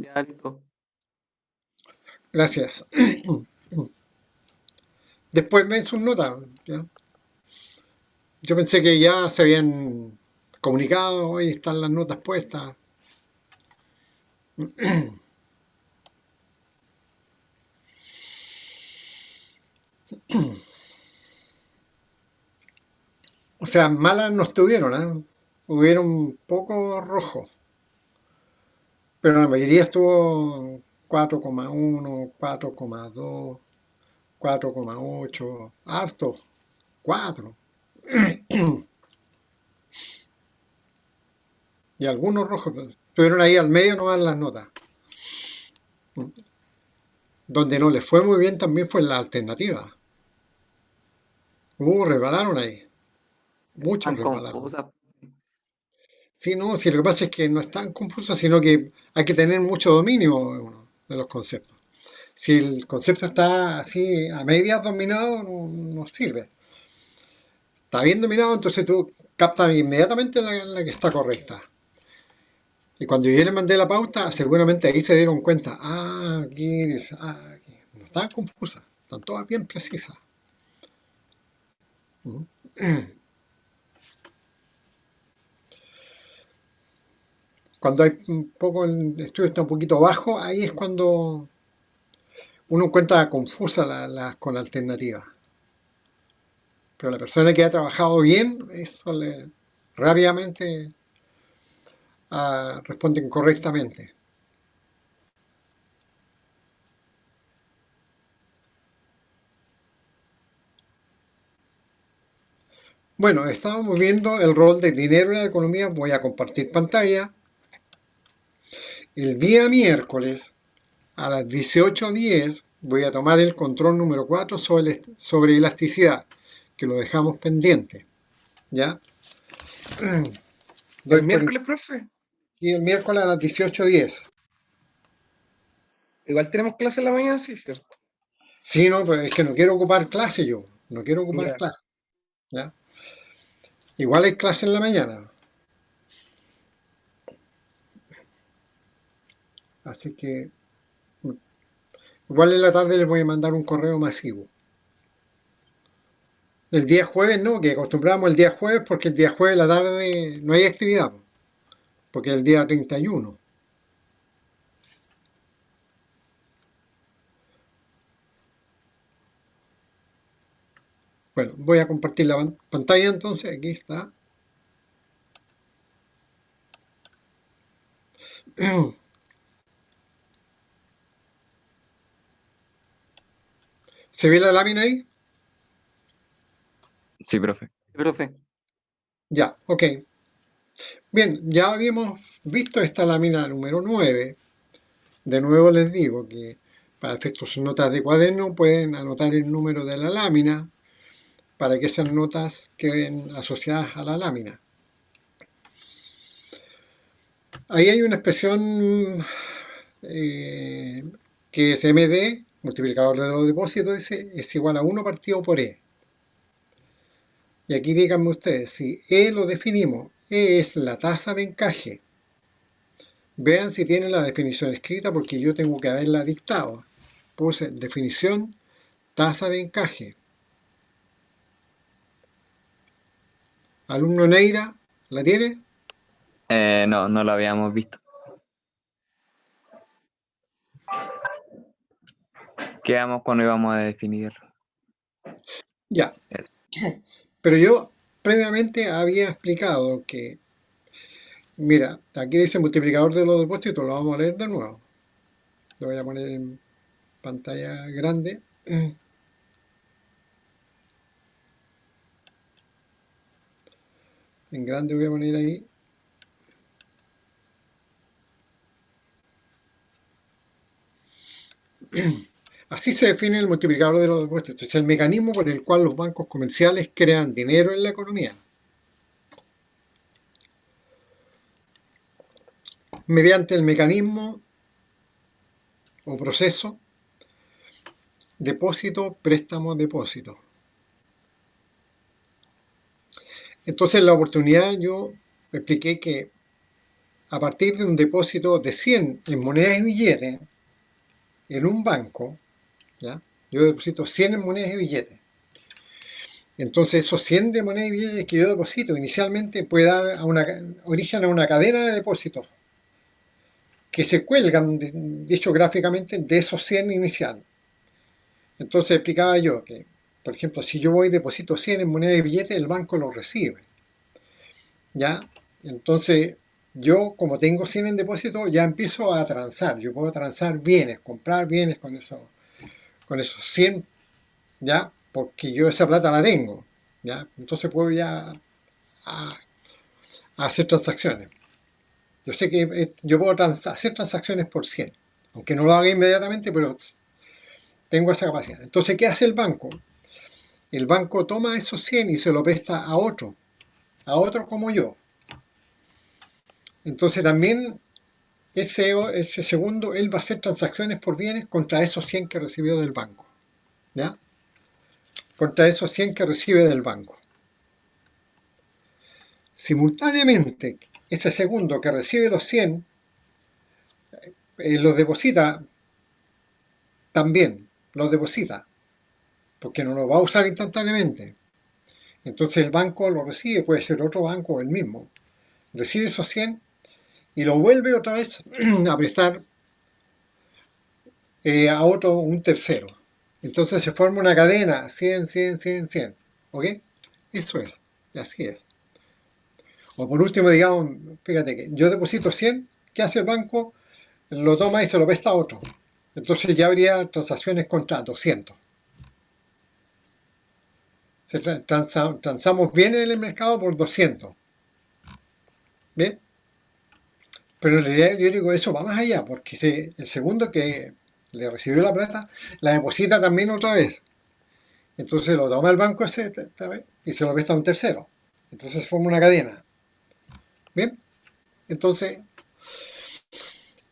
Ya, listo. Gracias. Después ven sus notas. ¿Ya? Yo pensé que ya se habían comunicado, hoy están las notas puestas. O sea, malas no estuvieron, ¿eh? Hubieron poco rojo, pero la mayoría estuvo 4,1, 4,2, 4,8, harto, 4. Y algunos rojos, pues, estuvieron ahí al medio nomás las notas. Donde no les fue muy bien también fue en la alternativa. Resbalaron ahí. Muchos Tan resbalaron. confusa. Sí, no, sí, lo que pasa es que no es tan confusa, sino que hay que tener mucho dominio de los conceptos. Si el concepto está así a medias dominado, no sirve. Está bien dominado, entonces tú captas inmediatamente la que está correcta. Y cuando yo le mandé la pauta, seguramente ahí se dieron cuenta. Ah, aquí dice, aquí. No están confusas, están todas bien precisas. ¿Mm? Cuando hay un poco, el estudio está un poquito bajo, ahí es cuando uno encuentra confusa con alternativas. Pero la persona que ha trabajado bien, rápidamente responden correctamente. Bueno, estábamos viendo el rol del dinero en la economía. Voy a compartir pantalla. El día miércoles a las 18:10 voy a tomar el control número 4 sobre elasticidad, que lo dejamos pendiente. ¿Ya? ¿El Doy por miércoles, profe? y el miércoles a las 18:10. Igual tenemos clase en la mañana, sí, ¿cierto? Sí, no, pues es que no quiero ocupar clase yo. No quiero ocupar Ya. clase. ¿Ya? Igual hay clase en la mañana. Así que igual en la tarde les voy a mandar un correo masivo. El día jueves no, que acostumbramos el día jueves porque el día jueves en la tarde no hay actividad, porque es el día 31. Bueno, voy a compartir la pantalla entonces, aquí está. ¿Se ve la lámina ahí? Sí, profe. Sí, profe. Ya, ok. Bien, ya habíamos visto esta lámina número 9. De nuevo les digo que para efectos notas de cuaderno pueden anotar el número de la lámina para que esas notas queden asociadas a la lámina. Ahí hay una expresión eh, que es MD, multiplicador de los depósitos, dice, es igual a 1 partido por E. Y aquí díganme ustedes, si E lo definimos, E es la tasa de encaje. Vean si tienen la definición escrita porque yo tengo que haberla dictado. Puse definición, tasa de encaje. Alumno Neira, ¿la tiene? No, no lo habíamos visto. Quedamos cuando íbamos a definir. Ya. Eso. Pero yo previamente había explicado que, mira, aquí dice multiplicador de los depósitos, lo vamos a leer de nuevo. Lo voy a poner en pantalla grande. En grande voy a poner ahí. Así se define el multiplicador de los depósitos. Es el mecanismo por el cual los bancos comerciales crean dinero en la economía. Mediante el mecanismo o proceso depósito, préstamo, depósito. Entonces en la oportunidad yo expliqué que a partir de un depósito de 100 en monedas y billetes en un banco, ¿ya? Yo deposito 100 en monedas y billetes. Entonces esos 100 de monedas y billetes que yo deposito inicialmente puede dar origen a una cadena de depósitos que se cuelgan, dicho gráficamente, de esos 100 iniciales. Entonces explicaba yo que, por ejemplo, si yo voy y deposito 100 en moneda y billete, el banco lo recibe. ¿Ya? Entonces, yo como tengo 100 en depósito, ya empiezo a transar. Yo puedo transar bienes, comprar bienes con esos 100, ¿ya? Porque yo esa plata la tengo, ¿ya? Entonces puedo ya a hacer transacciones. Yo sé que yo puedo hacer transacciones por 100, aunque no lo haga inmediatamente, pero tengo esa capacidad. Entonces, ¿qué hace el banco? El banco toma esos 100 y se lo presta a otro como yo. Entonces también ese segundo, él va a hacer transacciones por bienes contra esos 100 que recibió del banco. ¿Ya? Contra esos 100 que recibe del banco. Simultáneamente, ese segundo que recibe los 100, los deposita también, los deposita, porque no los va a usar instantáneamente. Entonces el banco lo recibe, puede ser otro banco o el mismo. Recibe esos 100 y lo vuelve otra vez a prestar a otro, un tercero. Entonces se forma una cadena, 100, 100, 100, 100. ¿Ok? Eso es, así es. O por último, digamos, fíjate que yo deposito 100, ¿qué hace el banco? Lo toma y se lo presta a otro. Entonces ya habría transacciones contra 200. Transamos bien en el mercado por 200. ¿Bien? Pero en realidad yo digo, eso va más allá, porque el segundo que le recibió la plata, la deposita también otra vez. Entonces lo toma el banco ese y se lo presta a un tercero. Entonces se forma una cadena. ¿Bien? Entonces,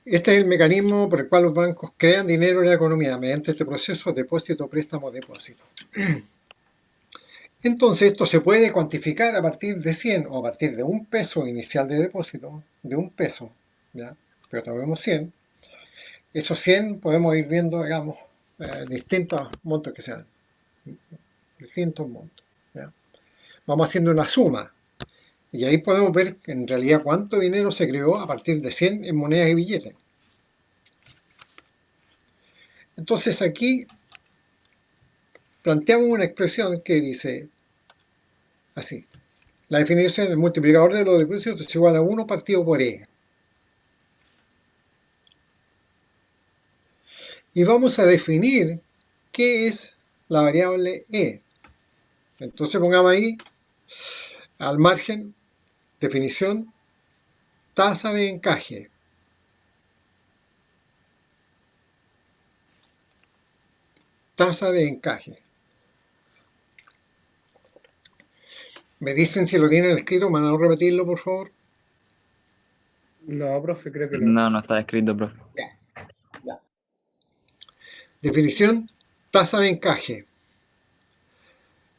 este es el mecanismo por el cual los bancos crean dinero en la economía mediante este proceso de depósito, préstamo, depósito. Entonces esto se puede cuantificar a partir de 100 o a partir de un peso inicial de depósito, de un peso, ¿ya? Pero tomemos 100. Esos 100 podemos ir viendo, digamos, distintos montos que sean. Distintos montos. ¿Ya? Vamos haciendo una suma. Y ahí podemos ver en realidad cuánto dinero se creó a partir de 100 en monedas y billetes. Entonces aquí planteamos una expresión que dice así. La definición del multiplicador de los depósitos es igual a 1 partido por E. Y vamos a definir qué es la variable E. Entonces pongamos ahí al margen definición tasa de encaje. Tasa de encaje. Me dicen si lo tienen escrito, ¿me van a repetirlo, por favor? No, profe, creo que no. No, no está escrito, profe. Ya. Definición, tasa de encaje.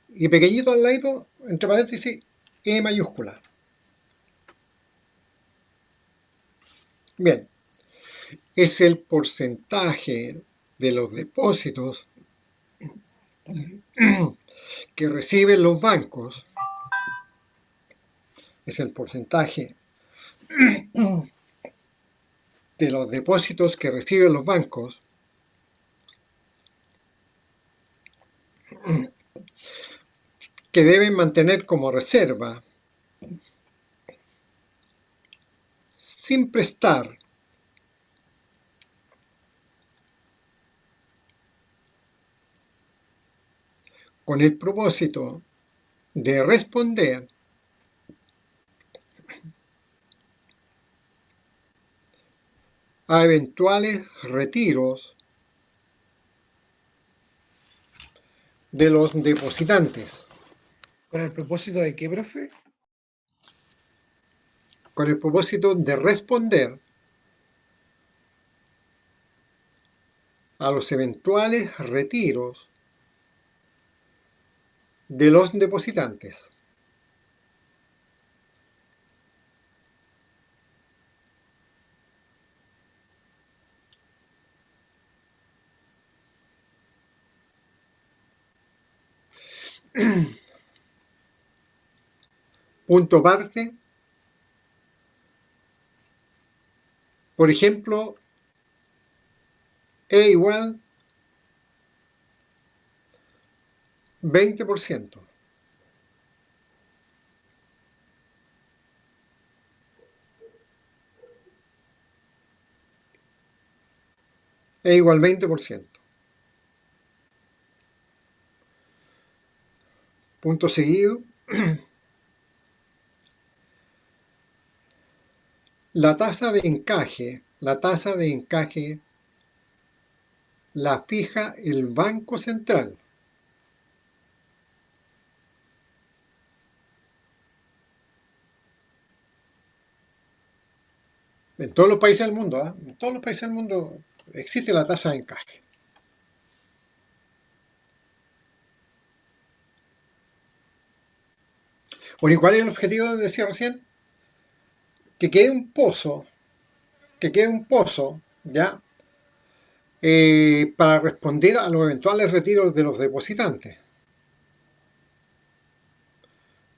Y pequeñito al lado, entre paréntesis, E mayúscula. Bien, es el porcentaje de los depósitos que reciben los bancos. Es el porcentaje de los depósitos que reciben los bancos que deben mantener como reserva sin prestar con el propósito de responder a eventuales retiros de los depositantes. ¿Con el propósito de qué, profe? Con el propósito de responder a los eventuales retiros de los depositantes. Punto aparte, por ejemplo, E igual 20%. E igual 20%. Punto seguido. La tasa de encaje la fija el Banco Central. En todos los países del mundo, ¿ah? En todos los países del mundo existe la tasa de encaje. Bueno, ¿y cuál es el objetivo, decía recién? Que quede un pozo, ¿ya? Para responder a los eventuales retiros de los depositantes.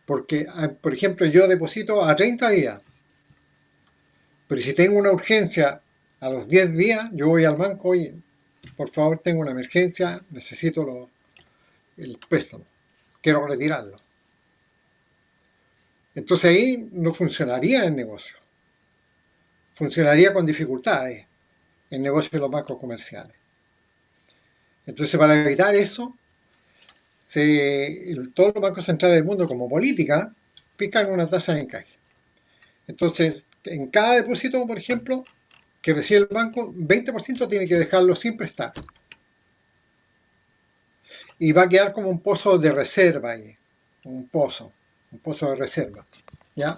Porque, por ejemplo, yo deposito a 30 días, pero si tengo una urgencia a los 10 días, yo voy al banco, oye, por favor, tengo una emergencia, necesito el préstamo, quiero retirarlo. Entonces ahí no funcionaría el negocio, funcionaría con dificultades el negocio de los bancos comerciales. Entonces, para evitar eso, todos los bancos centrales del mundo, como política, fijan una tasa de encaje. Entonces, en cada depósito, por ejemplo, que recibe el banco, 20% tiene que dejarlo sin prestar. Y va a quedar como un pozo de reserva ahí, un pozo de reserva, ¿ya?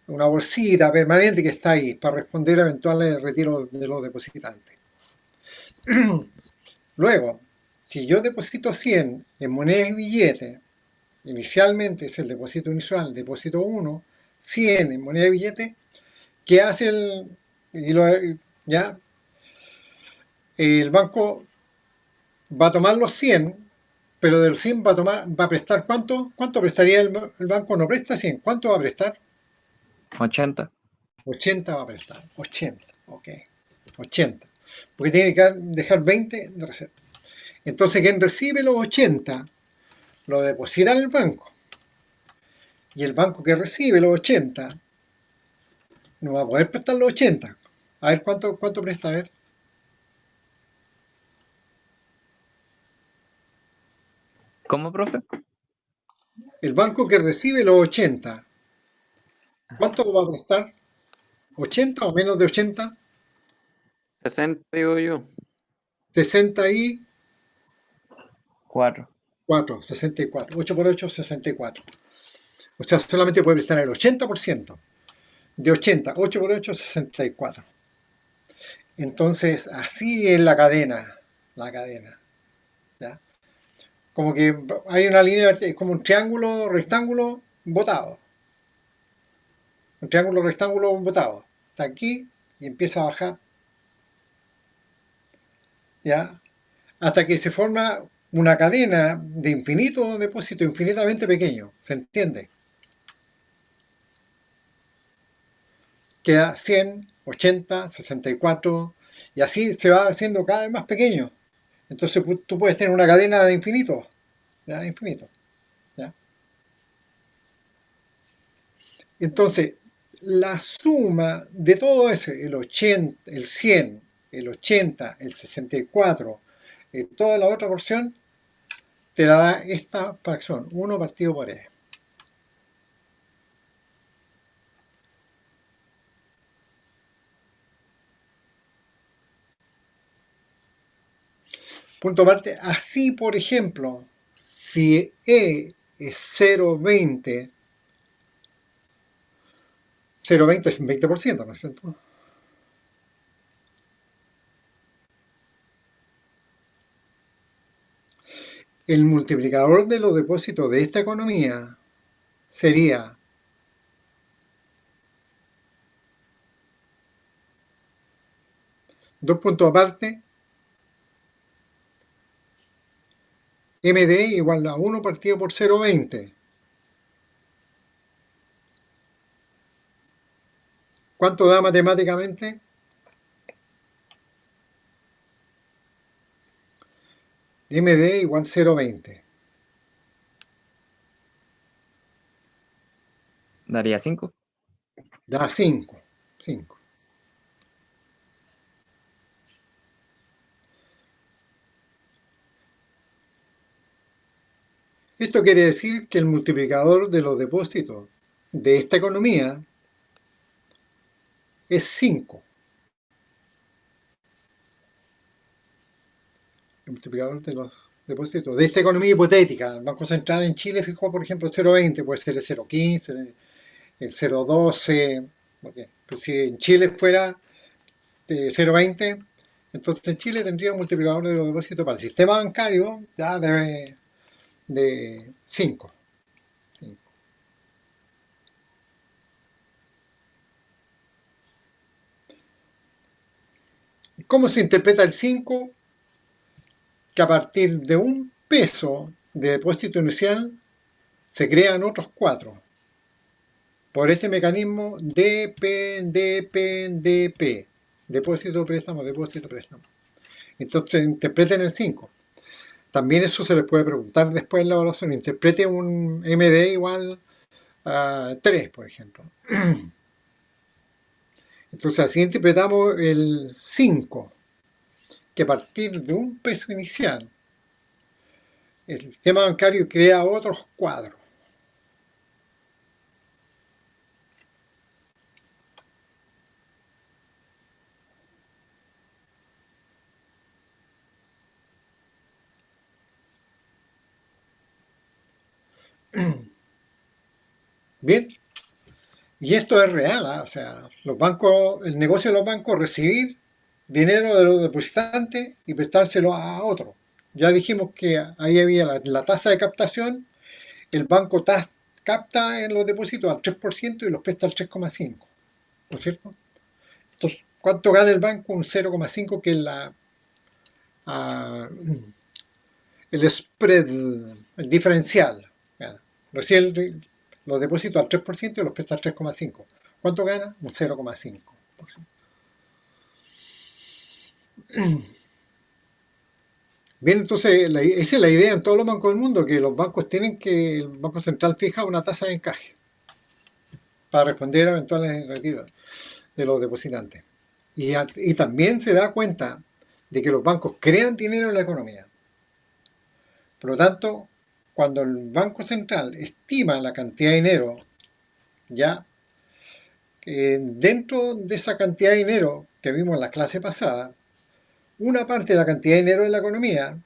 Una bolsita permanente que está ahí para responder a eventuales retiros de los depositantes. Luego, si yo deposito 100 en monedas y billetes, inicialmente es el depósito inicial, depósito 1, 100 en moneda y billete, ¿qué hace ya? El banco va a tomar los 100, pero de los 100 va a prestar ¿cuánto? ¿Cuánto prestaría el banco? No presta 100, ¿cuánto va a prestar? 80. 80 va a prestar, 80, ok, 80, porque tiene que dejar 20 de reserva. Entonces, quien recibe los 80 lo deposita en el banco. Y el banco que recibe los 80 no va a poder prestar los 80. A ver cuánto presta, a ver. ¿Cómo, profe? El banco que recibe los 80, ¿cuánto va a prestar? ¿80 o menos de 80? 60, digo yo. 64, 4. 64. 8 por 8, 64. O sea, solamente puede prestar el 80%. De 80, 8 por 8, 64. Entonces, así es la cadena. ¿Ya? Como que hay una línea, es como un triángulo rectángulo botado. Un triángulo rectángulo botado. Está aquí y empieza a bajar, ¿ya? Hasta que se forma una cadena de infinito depósito infinitamente pequeño. ¿Se entiende? Queda 100, 80, 64 y así se va haciendo cada vez más pequeño. Entonces tú puedes tener una cadena de infinito, ¿ya? Infinito, ¿ya? Entonces, la suma de todo eso, el 80, el 100, el 80, el 64, toda la otra porción, te la da esta fracción, 1 partido por e. Punto aparte, así por ejemplo, si e es 0,20, 0,20 es un 20%, ¿no es cierto? El multiplicador de los depósitos de esta economía sería dos puntos aparte, MD igual a 1 partido por 0,20. ¿Cuánto da matemáticamente? MD igual 0,20. Daría 5. Da 5. 5. Esto quiere decir que el multiplicador de los depósitos de esta economía es 5. El multiplicador de los depósitos de esta economía hipotética. El Banco Central en Chile fijó, por ejemplo, 0,20, puede ser el 0,15, el 0,12. Pero si en Chile fuera de 0,20, entonces en Chile tendría un multiplicador de los depósitos para el sistema bancario ya de 5. ¿Cómo se interpreta el 5? Que a partir de un peso de depósito inicial se crean otros 4. Por este mecanismo DP. Depósito, préstamo, depósito, préstamo. Entonces interpreten el 5. También eso se les puede preguntar después en la evaluación. Interprete un MD igual a 3, por ejemplo. Entonces así interpretamos el 5, que a partir de un peso inicial el sistema bancario crea otros cuadros. Bien, y esto es real, ¿eh? O sea, los bancos, el negocio de los bancos es recibir dinero de los depositantes y prestárselo a otro. Ya dijimos que ahí había la tasa de captación, el banco capta en los depósitos al 3% y los presta al 3,5%, ¿no es cierto? Entonces, ¿cuánto gana el banco? Un 0,5%, que es el spread, el diferencial. Recibe los depósitos al 3% y los presta al 3,5%. ¿Cuánto gana? Un 0,5%. Bien, entonces esa es la idea en todos los bancos del mundo, que los bancos el Banco Central fija una tasa de encaje para responder a eventuales retiros de los depositantes. Y también se da cuenta de que los bancos crean dinero en la economía. Por lo tanto, cuando el Banco Central estima la cantidad de dinero, ya dentro de esa cantidad de dinero que vimos en la clase pasada, una parte de la cantidad de dinero de la economía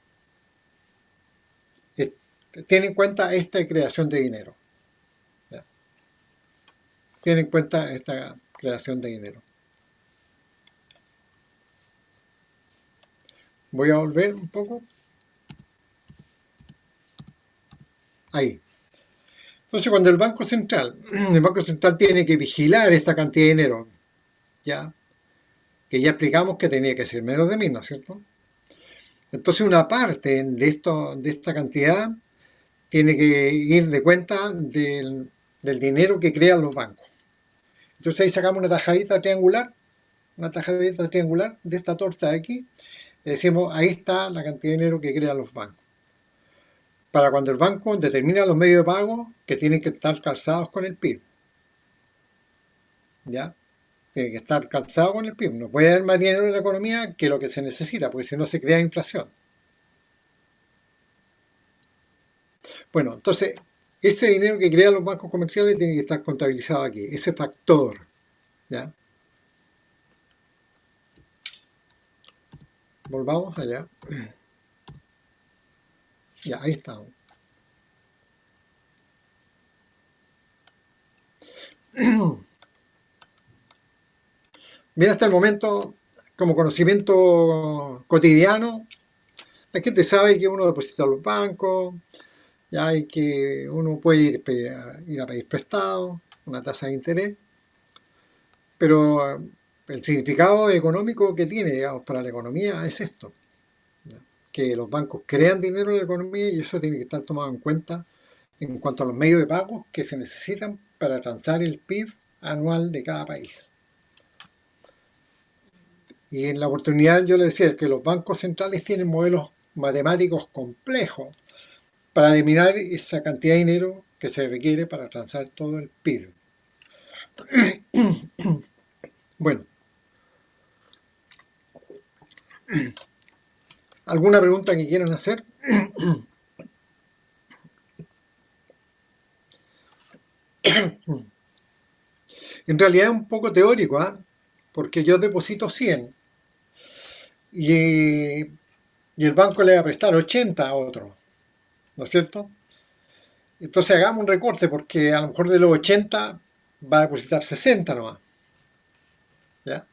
tiene en cuenta esta creación de dinero. ¿Ya? Tiene en cuenta esta creación de dinero. Voy a volver un poco. Ahí. Entonces, cuando el Banco Central tiene que vigilar esta cantidad de dinero, ya, que ya explicamos que tenía que ser menos de 1000, ¿no es cierto? Entonces, una parte de esta cantidad tiene que ir de cuenta del dinero que crean los bancos. Entonces ahí sacamos una tajadita triangular de esta torta de aquí, y decimos, ahí está la cantidad de dinero que crean los bancos. Para cuando el banco determina los medios de pago que tienen que estar calzados con el PIB. ¿Ya? Tiene que estar calzado con el PIB. No puede haber más dinero en la economía que lo que se necesita, porque si no se crea inflación. Bueno, entonces, ese dinero que crean los bancos comerciales tiene que estar contabilizado aquí, ese factor. ¿Ya? Volvamos allá. Ya, ahí estamos. Bien, hasta el momento, como conocimiento cotidiano, la gente sabe que uno deposita a los bancos, ya hay que uno puede ir a pedir prestado, una tasa de interés, pero el significado económico que tiene, digamos, para la economía es esto. ¿Ya? que los bancos crean dinero en la economía y eso tiene que estar tomado en cuenta en cuanto a los medios de pago que se necesitan para transar el PIB anual de cada país. Y en la oportunidad yo le decía que los bancos centrales tienen modelos matemáticos complejos para determinar esa cantidad de dinero que se requiere para transar todo el PIB. Bueno, ¿alguna pregunta que quieran hacer? En realidad es un poco teórico, ¿ah? Porque yo deposito 100 y el banco le va a prestar 80 a otro, ¿no es cierto? Entonces hagamos un recorte porque a lo mejor de los 80 va a depositar 60 nomás, ¿ya?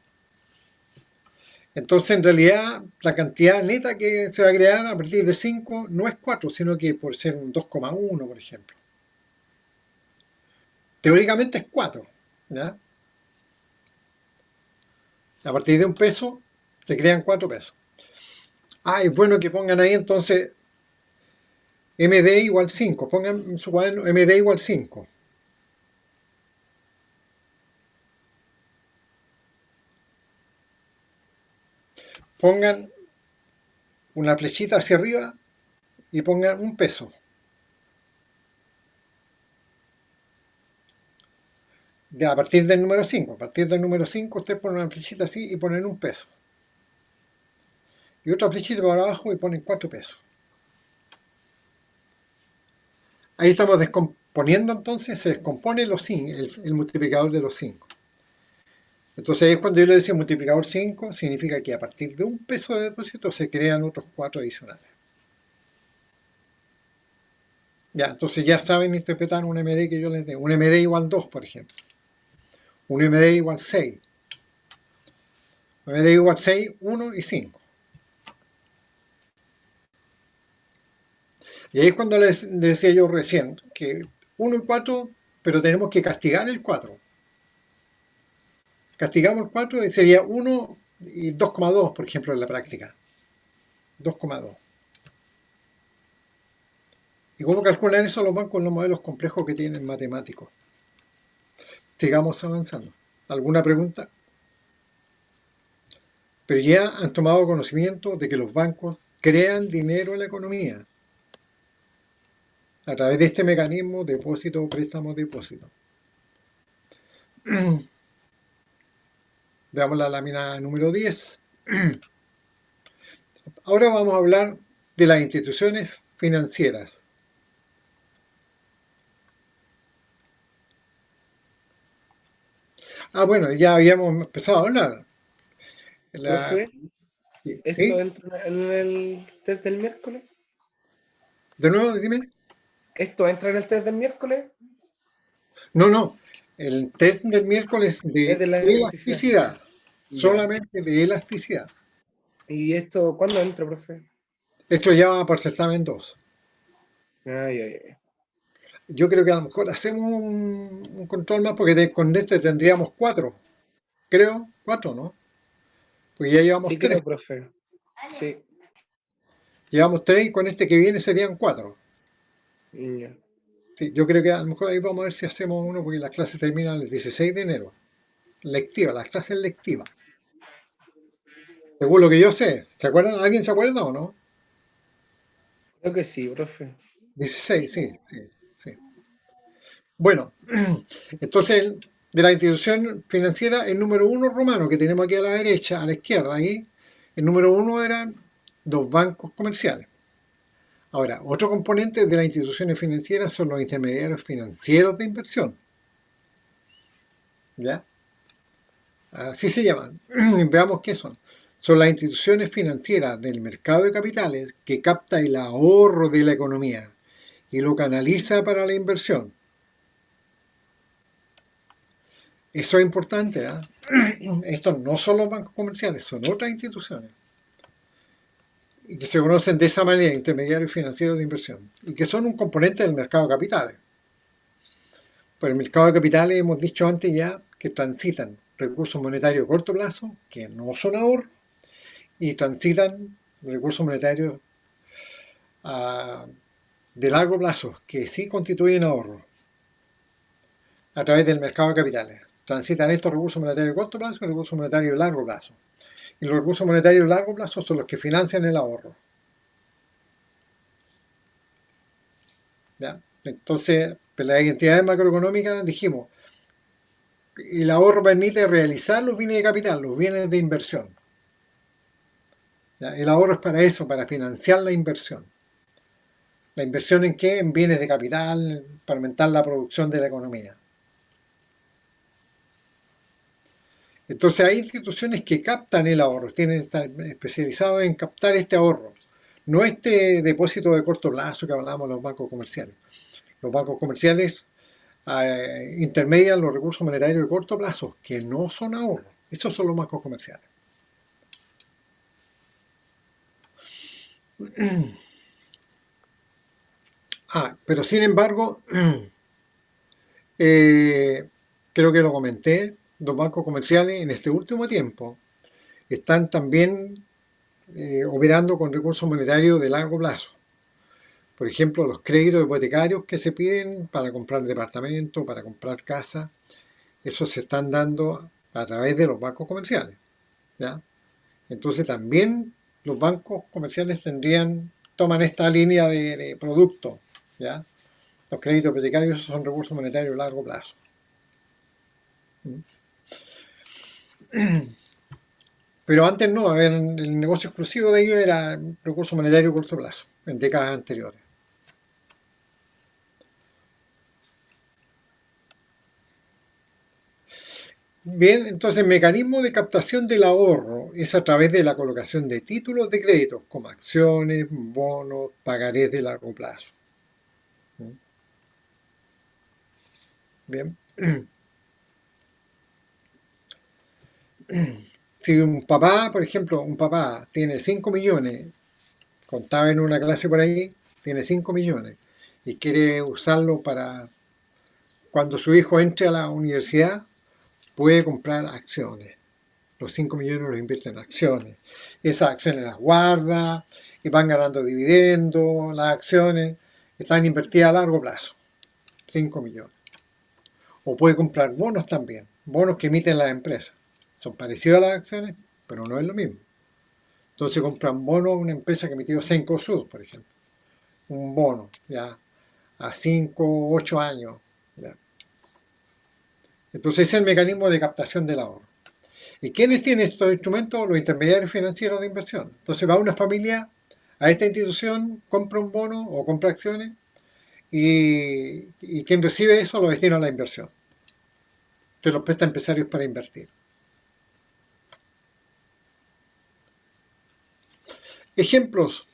Entonces en realidad la cantidad neta que se va a crear a partir de 5 no es 4, sino que por ser un 2,1, por ejemplo. Teóricamente es 4, ¿ya? A partir de un peso se crean 4 pesos. Ah, es bueno que pongan ahí entonces MD igual 5. Pongan en su cuaderno MD igual 5. Pongan una flechita hacia arriba y pongan un peso. A partir del número 5. A partir del número 5 ustedes ponen una flechita así y ponen un peso. Y otra flechita para abajo y ponen 4 pesos. Ahí estamos descomponiendo entonces, se descompone los 5, el multiplicador de los 5. Entonces ahí es cuando yo le decía multiplicador 5, significa que a partir de un peso de depósito se crean otros 4 adicionales. Ya, entonces ya saben interpretar un MD que yo les dé. Un MD igual 2, por ejemplo. Un MD igual 6. Un MD igual 6, 1 y 5. Y ahí es cuando les decía yo recién que 1 y 4, pero tenemos que castigar el 4. Castigamos el 4 y sería 1 y 2,2, por ejemplo, en la práctica. 2,2. ¿Y cómo calculan eso los bancos en los modelos complejos que tienen matemáticos? Sigamos avanzando. ¿Alguna pregunta? Pero ya han tomado conocimiento de que los bancos crean dinero en la economía a través de este mecanismo depósito, préstamo, depósito. Veamos la lámina número 10. Ahora vamos a hablar de las instituciones financieras. Ah, bueno, ya habíamos empezado a hablar. Profe, ¿Sí? ¿esto entra en el test del miércoles? De nuevo, dime. ¿Esto entra en el test del miércoles? No. El test del miércoles Es de de la elasticidad. elasticidad. Ya. Solamente de elasticidad. ¿Y esto cuándo entra, profe? Esto ya va por certamen 2. Ay. Yo creo que a lo mejor hacemos un control más porque con este tendríamos 4. Creo, 4, ¿no? Porque ya llevamos Sí, 3. creo, profe. Sí. Llevamos 3 y con este que viene serían 4. Ya. Sí, yo creo que a lo mejor ahí vamos a ver si hacemos uno porque las clases terminan el 16 de enero. Lectiva, las clases lectivas. Según lo que yo sé. ¿Se acuerdan? ¿Alguien se acuerda o no? Creo que sí, profe. 16, sí. Bueno, entonces de la institución financiera, el número 1 romano que tenemos aquí a la derecha, a la izquierda, ahí, el número 1 eran los bancos comerciales. Ahora, otro componente de las instituciones financieras son los intermediarios financieros de inversión. ¿Ya? Así se llaman. Veamos qué son. Son las instituciones financieras del mercado de capitales que capta el ahorro de la economía y lo canaliza para la inversión. Eso es importante, ¿eh? Estos no son los bancos comerciales, son otras instituciones. Y que se conocen de esa manera, intermediarios financieros de inversión. Y que son un componente del mercado de capitales. Pero el mercado de capitales hemos dicho antes ya que transitan recursos monetarios a corto plazo, que no son ahorro, y transitan recursos monetarios ah, de largo plazo que sí constituyen ahorro a través del mercado de capitales. Transitan estos recursos monetarios de corto plazo y recursos monetarios de largo plazo. Y los recursos monetarios de largo plazo son los que financian el ahorro. ¿Ya? Entonces, en las entidades macroeconómicas dijimos, el ahorro permite realizar los bienes de capital, los bienes de inversión. ¿Ya? El ahorro es para eso, para financiar la inversión. ¿La inversión en qué? En bienes de capital, para aumentar la producción de la economía. Entonces hay instituciones que captan el ahorro, están especializados en captar este ahorro, no este depósito de corto plazo que hablábamos de los bancos comerciales. Los bancos comerciales intermedian los recursos monetarios de corto plazo, que no son ahorros. Esos son los bancos comerciales. Pero sin embargo, creo que lo comenté, los bancos comerciales en este último tiempo están también operando con recursos monetarios de largo plazo. Por ejemplo, los créditos hipotecarios que se piden para comprar departamentos, para comprar casas, esos se están dando a través de los bancos comerciales. ¿Ya? Entonces también los bancos comerciales toman esta línea de producto. ¿Ya? Los créditos hipotecarios son recursos monetarios de largo plazo. Pero antes no, el negocio exclusivo de ellos era recursos monetarios de corto plazo, en décadas anteriores. Bien, entonces el mecanismo de captación del ahorro es a través de la colocación de títulos de crédito, como acciones, bonos, pagarés de largo plazo. Bien. Si un papá, por ejemplo, un papá tiene 5 millones, contaba en una clase por ahí, tiene 5 millones y quiere usarlo para cuando su hijo entre a la universidad, puede comprar acciones. Los 5 millones los invierte en acciones. Esas acciones las guarda y van ganando dividendos. Las acciones están invertidas a largo plazo. 5 millones. O puede comprar bonos también. Bonos que emiten las empresas. Son parecidos a las acciones, pero no es lo mismo. Entonces compran bonos a una empresa que emitió Cencosud, por ejemplo. Un bono, ya, a 5 o 8 años. Ya. Entonces ese es el mecanismo de captación del ahorro. ¿Y quiénes tienen estos instrumentos? Los intermediarios financieros de inversión. Entonces va una familia a esta institución, compra un bono o compra acciones y quien recibe eso lo destina a la inversión. Te lo presta empresarios para invertir. Ejemplos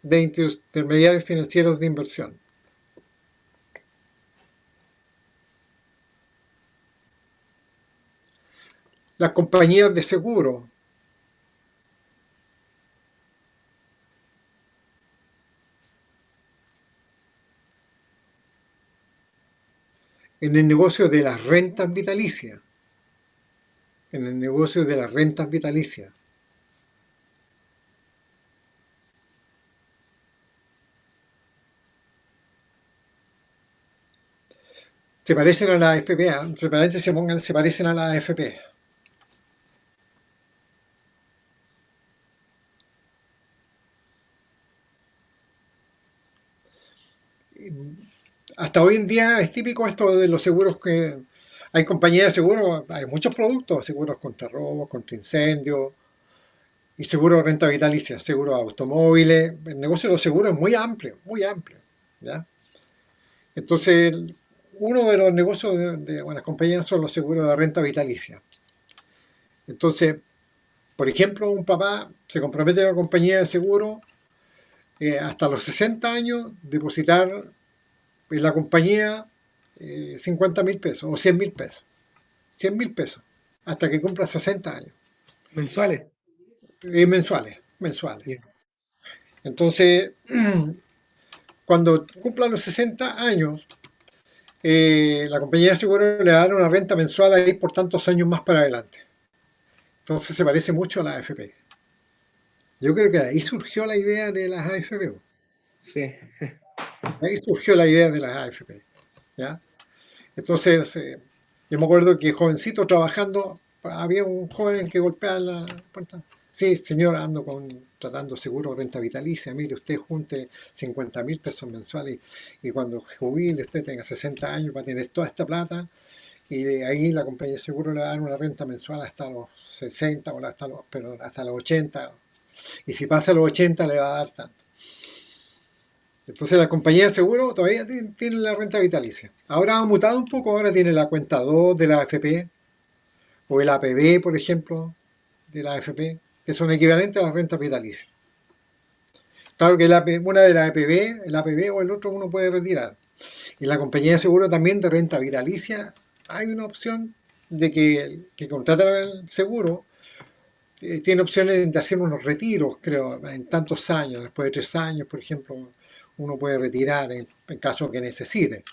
de intermediarios financieros de inversión. Las compañías de seguro. En el negocio de las rentas vitalicias. En el negocio de las rentas vitalicias. Se parecen a la AFP, entre paréntesis se parecen a la AFP. Hasta hoy en día es típico esto de los seguros que hay compañías de seguros, hay muchos productos, seguros contra robos, contra incendios y seguros de renta vitalicia, seguros de automóviles. El negocio de los seguros es muy amplio, ¿ya? Entonces, uno de los negocios de las compañías son los seguros de renta vitalicia. Entonces, por ejemplo, un papá se compromete a la compañía de seguro hasta los 60 años depositar en la compañía 50.000 pesos o 100.000 pesos. 100.000 pesos hasta que cumpla 60 años. ¿Mensuales? Mensuales. Yeah. Entonces, cuando cumpla los 60 años, la compañía de seguro le dará una renta mensual ahí por tantos años más para adelante. Entonces se parece mucho a la AFP. Yo creo que ahí surgió la idea de las AFP. Sí. Ahí surgió la idea de las AFP. ¿Ya? Entonces, yo me acuerdo que jovencito trabajando, había un joven que golpeaba la puerta. Sí, señor, ando tratando seguro de renta vitalicia. Mire, usted junte 50.000 pesos mensuales y cuando jubile, usted tenga 60 años, va a tener toda esta plata y de ahí la compañía de seguro le va a dar una renta mensual hasta los 60 o hasta los 80. Y si pasa los 80 le va a dar tanto. Entonces la compañía de seguro todavía tiene la renta vitalicia. Ahora ha mutado un poco, ahora tiene la cuenta 2 de la AFP o el APB, por ejemplo, de la AFP, que son equivalentes a la renta vitalicia. Claro que una de las APB, el APB o el otro uno puede retirar. Y la compañía de seguro también de renta vitalicia hay una opción de que el que contrata el seguro tiene opciones de hacer unos retiros, creo, en tantos años, después de 3 años, por ejemplo, uno puede retirar en caso que necesite.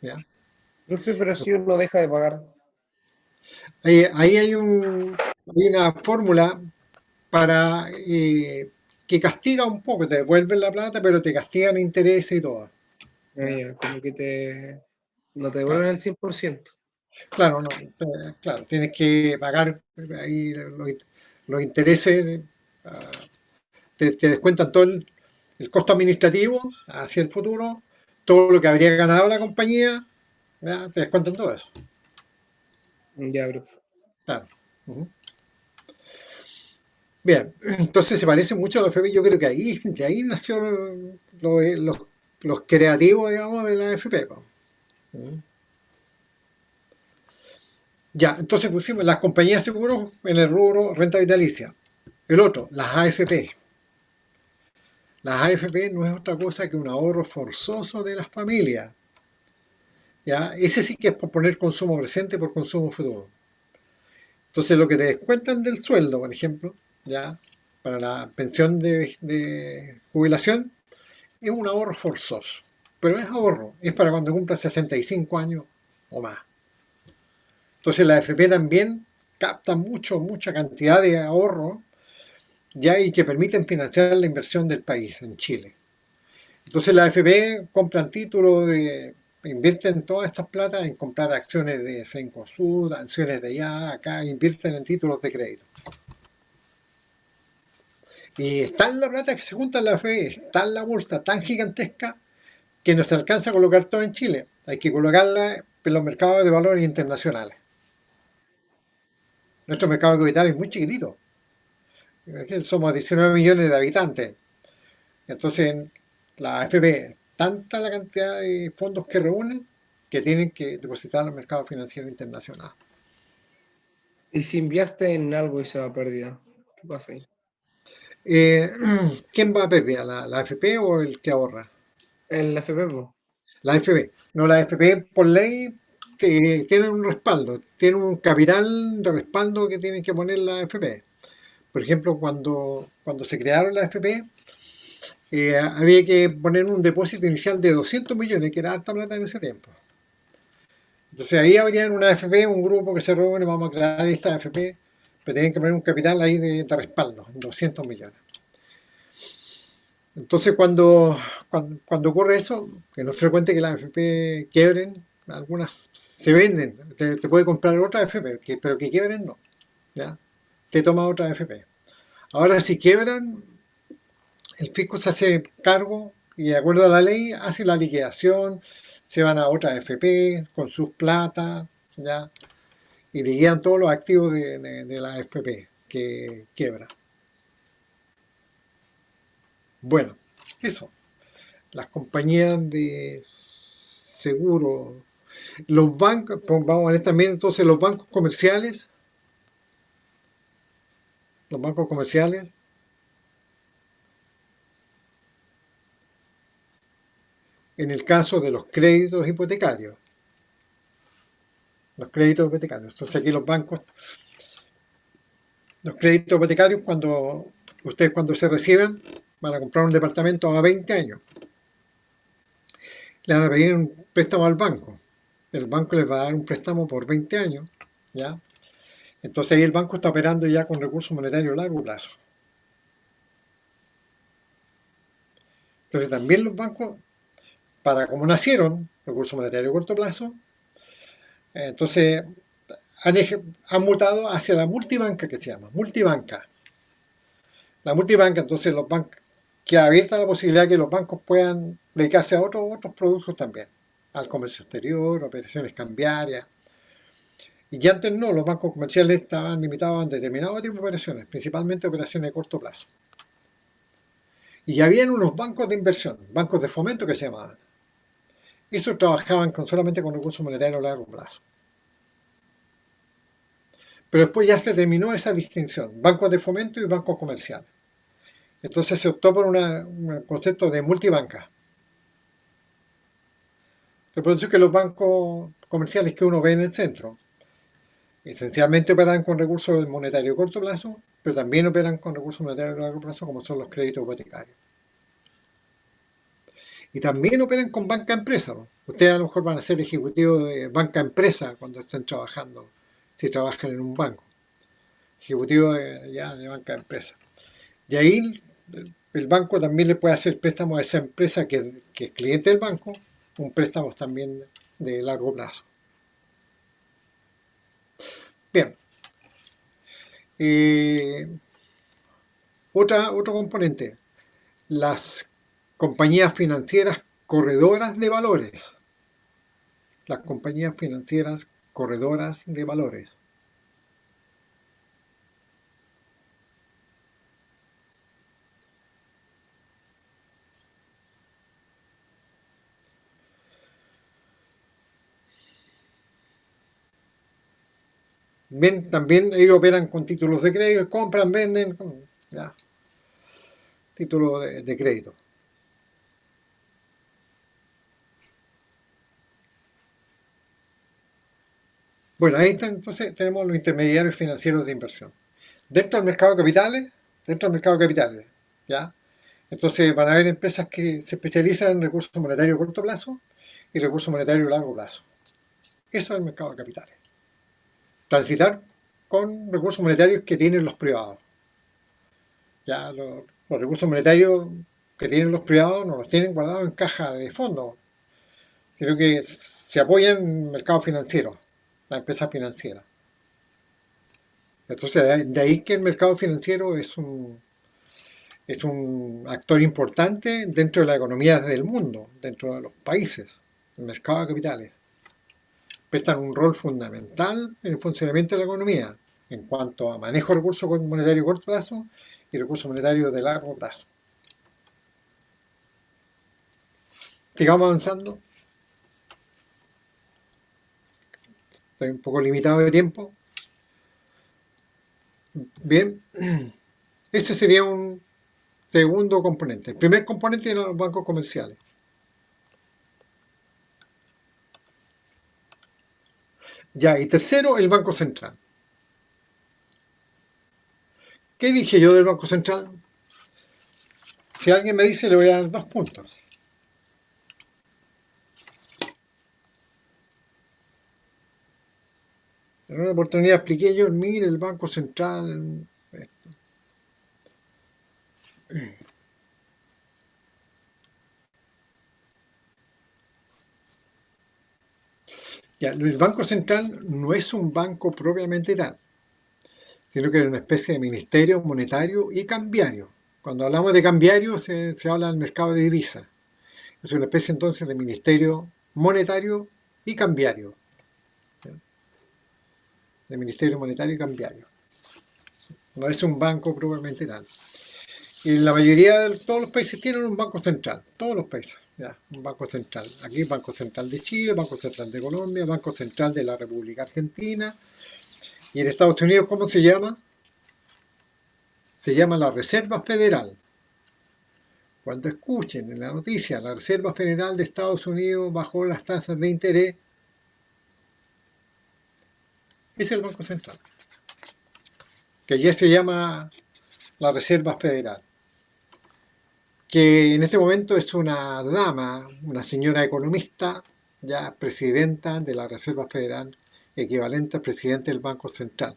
¿Ya? Profe, pero si uno deja de pagar. Ahí hay una fórmula para que castiga un poco, te devuelven la plata, pero te castigan intereses y todo. ¿Ya? Ya, como que no te Claro, devuelven el 100%. claro, no, claro, tienes que pagar ahí los intereses, ah, te descuentan todo el costo administrativo hacia el futuro, todo lo que habría ganado la compañía, ¿ya? Te descuentan todo eso. Ya, profe. Claro. Ujú. Bien, entonces se parece mucho a la FP. Yo creo que de ahí nació los creativos, digamos, de la AFP. Po. Ya, entonces pusimos las compañías de seguros en el rubro renta vitalicia. El otro, las AFP. Las AFP no es otra cosa que un ahorro forzoso de las familias. ¿Ya? Ese sí que es por poner consumo presente por consumo futuro. Entonces lo que te descuentan del sueldo, por ejemplo, ya para la pensión de jubilación, es un ahorro forzoso. Pero es ahorro, es para cuando cumpla 65 años o más. Entonces la AFP también capta mucha cantidad de ahorro ya y que permiten financiar la inversión del país en Chile. Entonces la AFP compran títulos invierten todas estas plata en comprar acciones de Cencosud, acciones de allá, acá, invierten en títulos de crédito. Y está en la plata que se junta en la AFP, está en la bolsa tan gigantesca que no se alcanza a colocar todo en Chile. Hay que colocarla en los mercados de valores internacionales. Nuestro mercado de capital es muy chiquitito. Somos 19 millones de habitantes. Entonces, la AFP, tanta la cantidad de fondos que reúnen que tienen que depositar al mercado financiero internacional. Y si invierte en algo y se va a pérdida, ¿qué pasa ahí? Eh, ¿Quién va a perder? ¿La AFP o el que ahorra? El FP, po. La AFP. No, la AFP por ley tienen un respaldo, tienen un capital de respaldo que tienen que poner la AFP. Por ejemplo, cuando se crearon la AFP, había que poner un depósito inicial de 200 millones, que era harta plata en ese tiempo. Entonces ahí habría una AFP, un grupo que se reúne, vamos a crear esta AFP, pero tienen que poner un capital ahí de respaldo, 200 millones. Entonces cuando ocurre eso, que no es frecuente que las AFP quiebren, algunas se venden, te puede comprar otra AFP, pero que quiebren no, ¿ya? Te toma otra AFP. Ahora si quiebran, el fisco se hace cargo y de acuerdo a la ley hace la liquidación, se van a otra AFP con sus plata, ¿ya? Y liquidan todos los activos de la AFP que quiebra. Bueno, eso. Las compañías de seguro, los bancos, pues vamos a ver también entonces los bancos comerciales, en el caso de los créditos hipotecarios. Los créditos hipotecarios. Entonces aquí los créditos hipotecarios cuando se reciben, van a comprar un departamento a 20 años. Le van a pedir un préstamo al banco. El banco les va a dar un préstamo por 20 años, ¿ya? Entonces ahí el banco está operando ya con recursos monetarios a largo plazo. Entonces también los bancos, para como nacieron, recursos monetarios a corto plazo, entonces han mutado hacia la multibanca que se llama, multibanca. La multibanca, entonces los bancos, queda abierta la posibilidad de que los bancos puedan dedicarse a otros productos también, al comercio exterior, operaciones cambiarias. Y ya antes no, los bancos comerciales estaban limitados a determinados tipos de operaciones, principalmente operaciones de corto plazo. Y ya habían unos bancos de inversión, bancos de fomento que se llamaban. Esos trabajaban solamente con recursos monetarios a largo plazo. Pero después ya se terminó esa distinción, bancos de fomento y bancos comerciales. Entonces se optó por un concepto de multibanca. Por eso es que los bancos comerciales que uno ve en el centro, esencialmente operan con recursos monetarios a corto plazo, pero también operan con recursos monetarios a largo plazo, como son los créditos hipotecarios. Y también operan con banca empresa, ¿no? Ustedes a lo mejor van a ser ejecutivos de banca empresa cuando estén trabajando, si trabajan en un banco. Ejecutivos de banca empresa. Y ahí el banco también le puede hacer préstamos a esa empresa que es cliente del banco, un préstamo también de largo plazo. Bien. Otro componente, las compañías financieras corredoras de valores. Las compañías financieras corredoras de valores. Bien, también ellos operan con títulos de crédito, compran, venden, ya, títulos de crédito. Bueno, ahí está, entonces tenemos los intermediarios financieros de inversión. Dentro del mercado de capitales, ¿ya? Entonces van a haber empresas que se especializan en recursos monetarios a corto plazo y recursos monetarios a largo plazo. Eso es el mercado de capitales. Transitar con recursos monetarios que tienen los privados. Ya los recursos monetarios que tienen los privados no los tienen guardados en caja de fondo, sino que se apoyan en el mercado financiero, las empresas financieras. Entonces, de ahí que el mercado financiero es un actor importante dentro de la economía del mundo, dentro de los países, el mercado de capitales. Prestan un rol fundamental en el funcionamiento de la economía en cuanto a manejo de recursos monetarios a corto plazo y recursos monetarios de largo plazo. Sigamos avanzando. Estoy un poco limitado de tiempo. Bien, ese sería un segundo componente. El primer componente eran los bancos comerciales. Ya, y tercero, el Banco Central. ¿Qué dije yo del Banco Central? Si alguien me dice, le voy a dar 2 puntos. En una oportunidad expliqué yo, mire, el Banco Central. Esto. Ya, el Banco Central no es un banco propiamente tal, sino que es una especie de ministerio monetario y cambiario. Cuando hablamos de cambiario se habla del mercado de divisas. Es una especie entonces de ministerio monetario y cambiario. De ministerio monetario y cambiario. No es un banco propiamente tal. Y la mayoría de todos los países tienen un banco central. Todos los países, ya, un banco central. Aquí Banco Central de Chile, Banco Central de Colombia, Banco Central de la República Argentina. Y en Estados Unidos, ¿cómo se llama? Se llama la Reserva Federal. Cuando escuchen en la noticia, la Reserva Federal de Estados Unidos bajó las tasas de interés, es el Banco Central, que ya se llama la Reserva Federal, que en este momento es una dama, una señora economista, ya presidenta de la Reserva Federal, equivalente al presidente del Banco Central.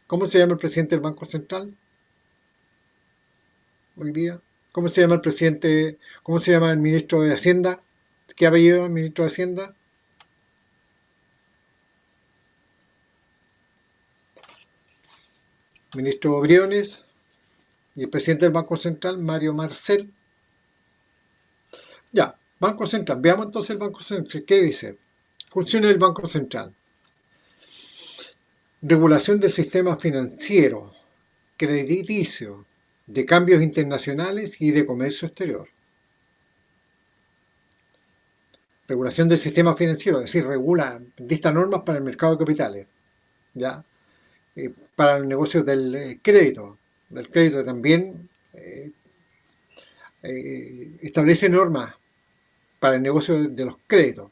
¿Cómo se llama el presidente del Banco Central? hoy día? ¿Cómo se llama el presidente? ¿Cómo se llama el ministro de Hacienda? ¿Qué apellido el ministro de Hacienda? Ministro Briones. Y el presidente del Banco Central, Mario Marcel. Ya, Banco Central. Veamos entonces el Banco Central. ¿Qué dice? Funciona el Banco Central. Regulación del sistema financiero, crediticio, de cambios internacionales y de comercio exterior. Regulación del sistema financiero, es decir, regula, dicta normas para el mercado de capitales, ¿ya? Para el negocio del crédito también establece normas para el negocio de los créditos.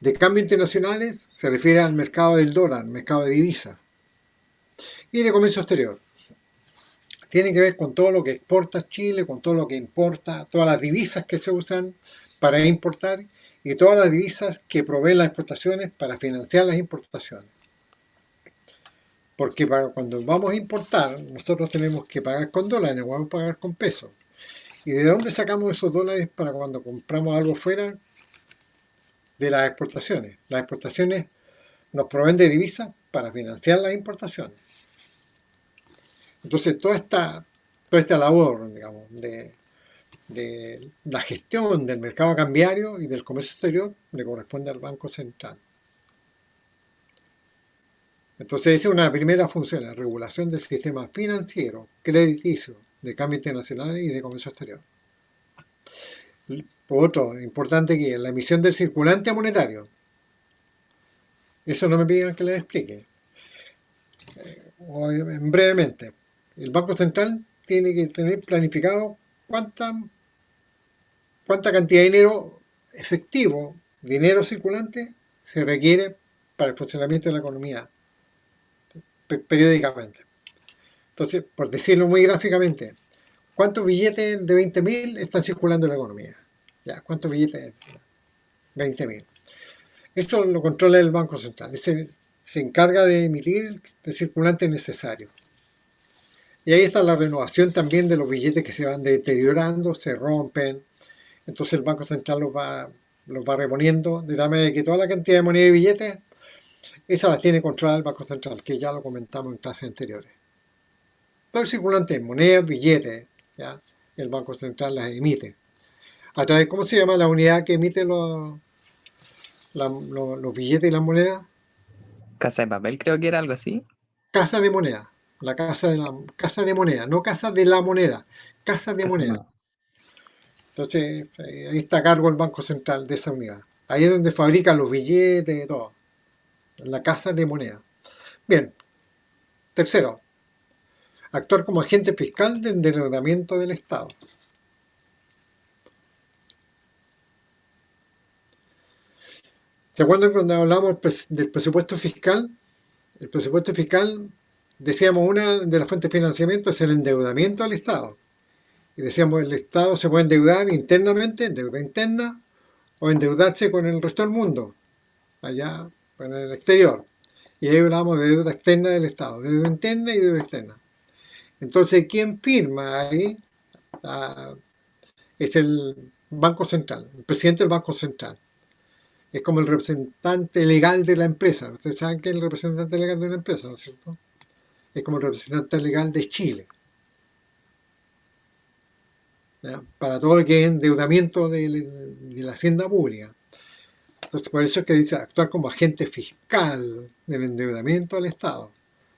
De cambios internacionales se refiere al mercado del dólar, mercado de divisas. Y de comercio exterior. Tiene que ver con todo lo que exporta Chile, con todo lo que importa, todas las divisas que se usan para importar y todas las divisas que proveen las exportaciones para financiar las importaciones. Porque cuando vamos a importar, nosotros tenemos que pagar con dólares, no vamos a pagar con pesos. ¿Y de dónde sacamos esos dólares para cuando compramos algo fuera? De las exportaciones. Las exportaciones nos proveen de divisas para financiar las importaciones. Entonces, toda esta labor, digamos, de la gestión del mercado cambiario y del comercio exterior le corresponde al Banco Central. Entonces, esa es una primera función, la regulación del sistema financiero, crediticio, de cambio internacional y de comercio exterior. Por otro, importante que la emisión del circulante monetario. Eso no me piden que les explique. Brevemente, el Banco Central tiene que tener planificado cuánta cantidad de dinero efectivo, dinero circulante, se requiere para el funcionamiento de la economía periódicamente. Entonces, por decirlo muy gráficamente, ¿cuántos billetes de 20.000 están circulando en la economía? Ya, ¿cuántos billetes? 20.000. Esto lo controla el Banco Central. Se encarga de emitir el circulante necesario. Y ahí está la renovación también de los billetes que se van deteriorando, se rompen. Entonces el Banco Central los va reponiendo, de tal manera que toda la cantidad de moneda y billetes, esa la tiene controlada el Banco Central, que ya lo comentamos en clases anteriores. Todo el circulante, monedas, billetes, ¿ya? El Banco Central las emite. A través, ¿cómo se llama la unidad que emite los billetes y las monedas? Casa de papel, creo que era algo así. Casa de moneda. La casa de moneda, no casa de la moneda, casa de moneda. Entonces, ahí está a cargo el Banco Central de esa unidad. Ahí es donde fabrican los billetes y todo. En la casa de moneda. Bien. Tercero, actuar como agente fiscal del endeudamiento del Estado. ¿Se acuerdan cuando hablamos del presupuesto fiscal? El presupuesto fiscal, decíamos, una de las fuentes de financiamiento es el endeudamiento del Estado. Y decíamos, el Estado se puede endeudar internamente, deuda interna, o endeudarse con el resto del mundo, allá en el exterior. Y ahí hablamos de deuda externa del Estado, deuda interna y deuda externa. Entonces, ¿quién firma ahí? Es el Banco Central, el presidente del Banco Central. Es como el representante legal de la empresa. Ustedes saben que es el representante legal de una empresa, ¿no es cierto? Es como el representante legal de Chile. ¿Ya? Para todo lo que es endeudamiento de la hacienda pública. Entonces, por eso es que dice actuar como agente fiscal del endeudamiento del Estado.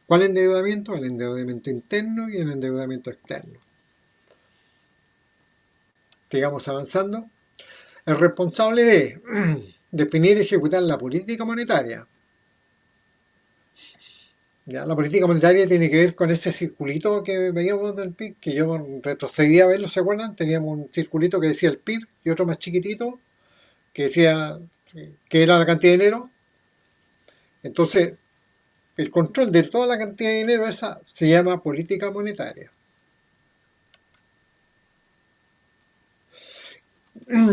¿Cuál endeudamiento? El endeudamiento interno y el endeudamiento externo. Sigamos avanzando. El responsable de definir y ejecutar la política monetaria. ¿Ya? La política monetaria tiene que ver con ese circulito que veíamos del PIB, que yo retrocedí a verlo, ¿se acuerdan? Teníamos un circulito que decía el PIB y otro más chiquitito que decía que era la cantidad de dinero. Entonces, el control de toda la cantidad de dinero esa se llama política monetaria.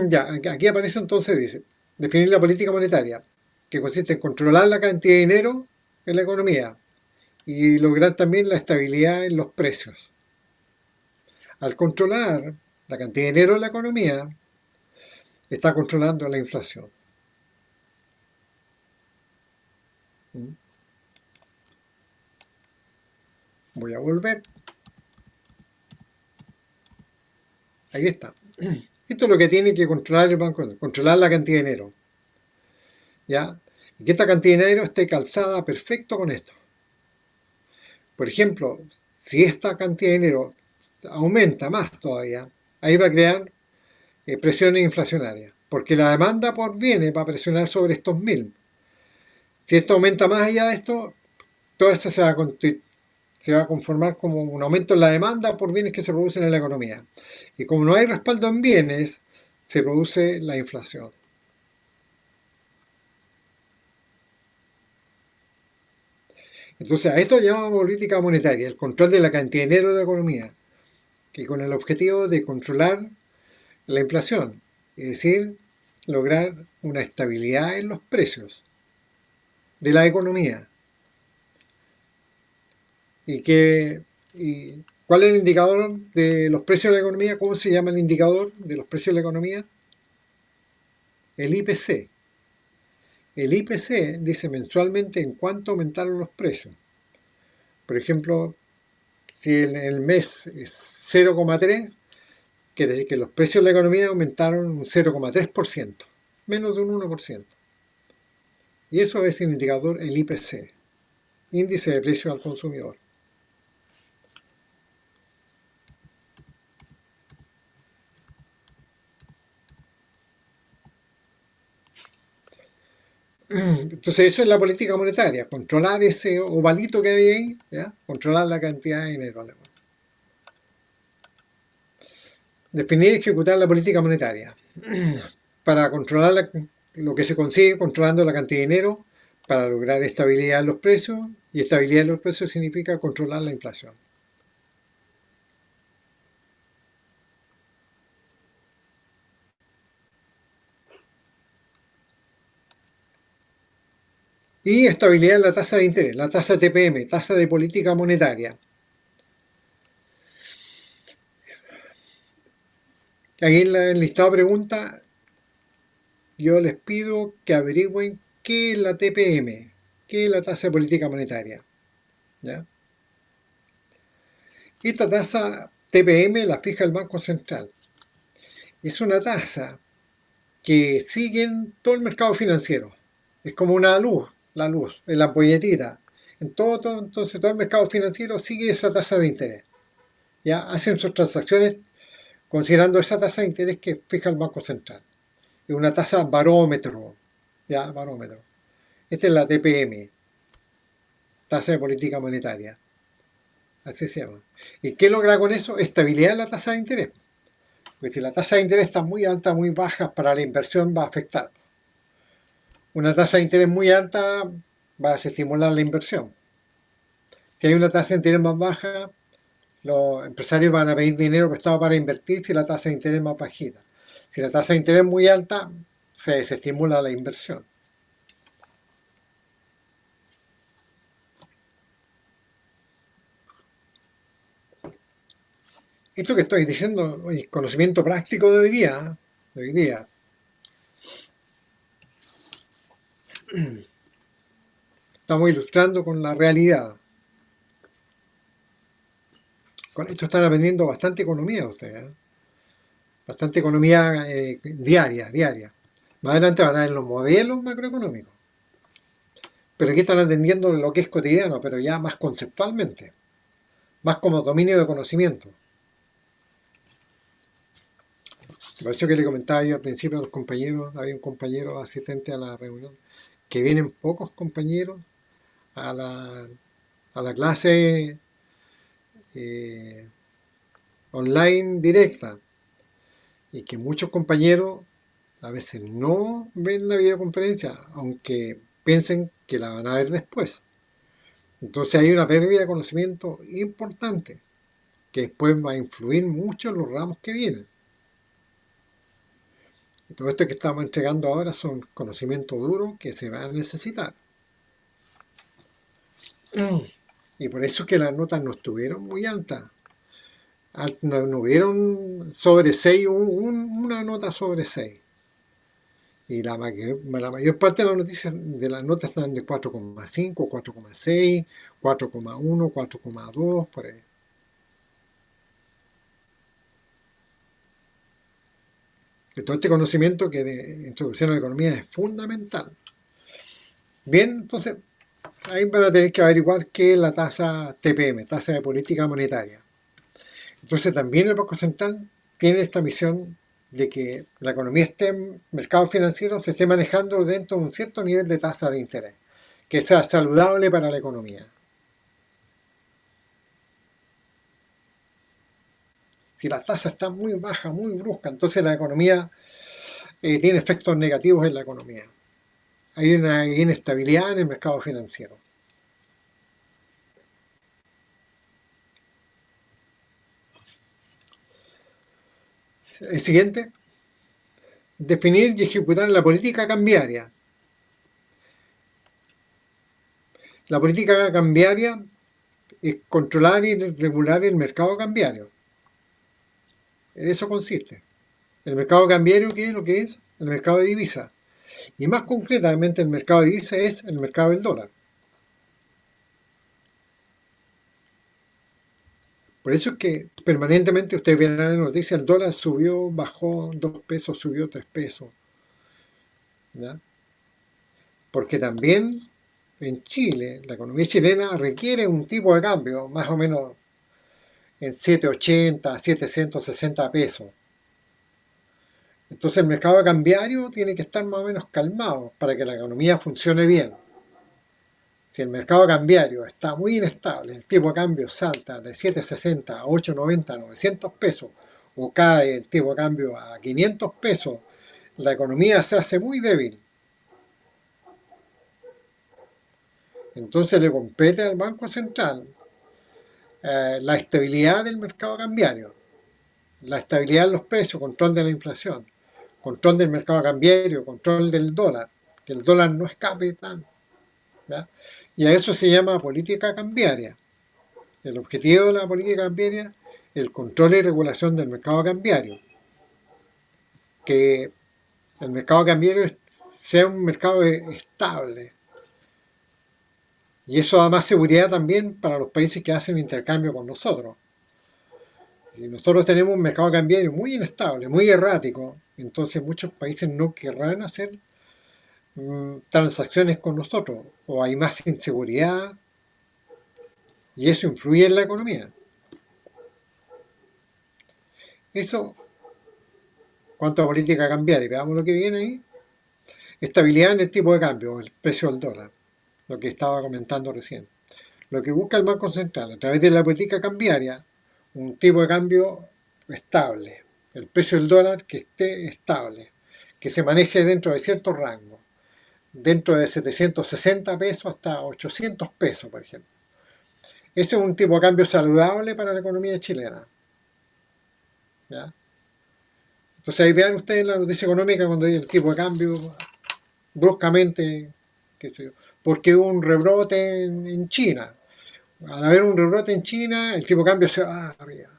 Ya, aquí aparece entonces, dice, definir la política monetaria, que consiste en controlar la cantidad de dinero en la economía y lograr también la estabilidad en los precios. Al controlar la cantidad de dinero en la economía, está controlando la inflación. ¿Mm? Voy a volver. Ahí está. Esto es lo que tiene que controlar el Banco Central, controlar la cantidad de dinero. ¿Ya? Y que esta cantidad de dinero esté calzada perfecto con esto. Por ejemplo, si esta cantidad de dinero aumenta más todavía, ahí va a crear presiones inflacionarias, porque la demanda por bienes va a presionar sobre estos 1000. Si esto aumenta más allá de esto, todo esto se va a conformar como un aumento en la demanda por bienes que se producen en la economía. Y como no hay respaldo en bienes, se produce la inflación. Entonces, a esto le llamamos política monetaria, el control de la cantidad de dinero de la economía, que con el objetivo de controlar la inflación, es decir, lograr una estabilidad en los precios de la economía. ¿Y cuál es el indicador de los precios de la economía? ¿Cómo se llama el indicador de los precios de la economía? El IPC. El IPC dice mensualmente en cuánto aumentaron los precios. Por ejemplo, si en el mes es 0,3, quiere decir que los precios de la economía aumentaron un 0,3%, menos de un 1%. Y eso es el indicador, el IPC, índice de precios al consumidor. Entonces eso es la política monetaria, controlar ese ovalito que hay ahí, ¿ya? Controlar la cantidad de dinero. Definir y ejecutar la política monetaria. Para controlar lo que se consigue controlando la cantidad de dinero, para lograr estabilidad en los precios, y estabilidad en los precios significa controlar la inflación. Y estabilidad en la tasa de interés, la tasa TPM, tasa de política monetaria. Aquí en el listado de preguntas, yo les pido que averigüen qué es la TPM, qué es la tasa de política monetaria. ¿Ya? Esta tasa TPM la fija el Banco Central. Es una tasa que sigue en todo el mercado financiero. Es como una luz, la luz, en la ampolletita. Entonces todo el mercado financiero sigue esa tasa de interés. ¿Ya? Hacen sus transacciones considerando esa tasa de interés que fija el Banco Central. Es una tasa barómetro. ¿Ya? Barómetro. Esta es la TPM, tasa de política monetaria. Así se llama. ¿Y qué logra con eso? Estabilidad en la tasa de interés. Porque si la tasa de interés está muy alta, muy baja, para la inversión va a afectar. Una tasa de interés muy alta va a estimular la inversión. Si hay una tasa de interés más baja, los empresarios van a pedir dinero prestado para invertir si la tasa de interés es más bajita. Si la tasa de interés es muy alta, se desestimula la inversión. Esto que estoy diciendo es conocimiento práctico de hoy día. De hoy día. Estamos ilustrando con la realidad. Con esto están aprendiendo bastante economía ustedes. Bastante economía diaria. Más adelante van a ver los modelos macroeconómicos. Pero aquí están atendiendo lo que es cotidiano, pero ya más conceptualmente. Más como dominio de conocimiento. Por eso que le comentaba yo al principio a los compañeros, había un compañero asistente a la reunión, que vienen pocos compañeros a la clase online directa, y que muchos compañeros a veces no ven la videoconferencia, aunque piensen que la van a ver después. Entonces hay una pérdida de conocimiento importante, que después va a influir mucho en los ramos que vienen. Y todo esto que estamos entregando ahora son conocimientos duros que se van a necesitar. Y por eso es que las notas no estuvieron muy altas. No hubieron sobre 6, una nota sobre 6. Y la mayor parte de las noticias de las notas están de 4,5, 4,6, 4,1, 4,2, por ahí. Y todo este conocimiento que de introducción a la economía es fundamental. Bien, entonces ahí van a tener que averiguar qué es la tasa TPM, tasa de política monetaria. Entonces también el Banco Central tiene esta misión de que la economía esté, el mercado financiero se esté manejando dentro de un cierto nivel de tasa de interés, que sea saludable para la economía. Si la tasa está muy baja, muy brusca, entonces la economía tiene efectos negativos en la economía. Hay una inestabilidad en el mercado financiero. El siguiente, definir y ejecutar la política cambiaria. La política cambiaria es controlar y regular el mercado cambiario. En eso consiste. El mercado cambiario, ¿qué es lo que es? El mercado de divisas. Y más concretamente el mercado de divisas es el mercado del dólar. Por eso es que permanentemente ustedes ven en la noticia, el dólar subió, bajó 2 pesos, subió 3 pesos. ¿Ya? Porque también en Chile, la economía chilena requiere un tipo de cambio más o menos en 780, 760 pesos. Entonces el mercado cambiario tiene que estar más o menos calmado para que la economía funcione bien. Si el mercado cambiario está muy inestable, el tipo de cambio salta de 760 a 890, 900 pesos, o cae el tipo de cambio a 500 pesos, la economía se hace muy débil. Entonces le compete al Banco Central la estabilidad del mercado cambiario, la estabilidad de los precios, control de la inflación, control del mercado cambiario, control del dólar, que el dólar no escape tanto. ¿Ya? Y a eso se llama política cambiaria. El objetivo de la política cambiaria es el control y regulación del mercado cambiario. Que el mercado cambiario sea un mercado estable. Y eso da más seguridad también para los países que hacen intercambio con nosotros. Y nosotros tenemos un mercado cambiario muy inestable, muy errático. Entonces muchos países no querrán hacer transacciones con nosotros. O hay más inseguridad. Y eso influye en la economía. Eso, cuanto a política cambiaria, veamos lo que viene ahí. Estabilidad en el tipo de cambio, el precio del dólar, lo que estaba comentando recién. Lo que busca el Banco Central a través de la política cambiaria, un tipo de cambio estable, el precio del dólar que esté estable, que se maneje dentro de cierto rango, dentro de 760 pesos hasta 800 pesos, por ejemplo. Ese es un tipo de cambio saludable para la economía chilena. ¿Ya? Entonces ahí vean ustedes la noticia económica cuando hay el tipo de cambio bruscamente, porque hubo un rebrote en China. Al haber un rebrote en China, el tipo de cambio se va arriba.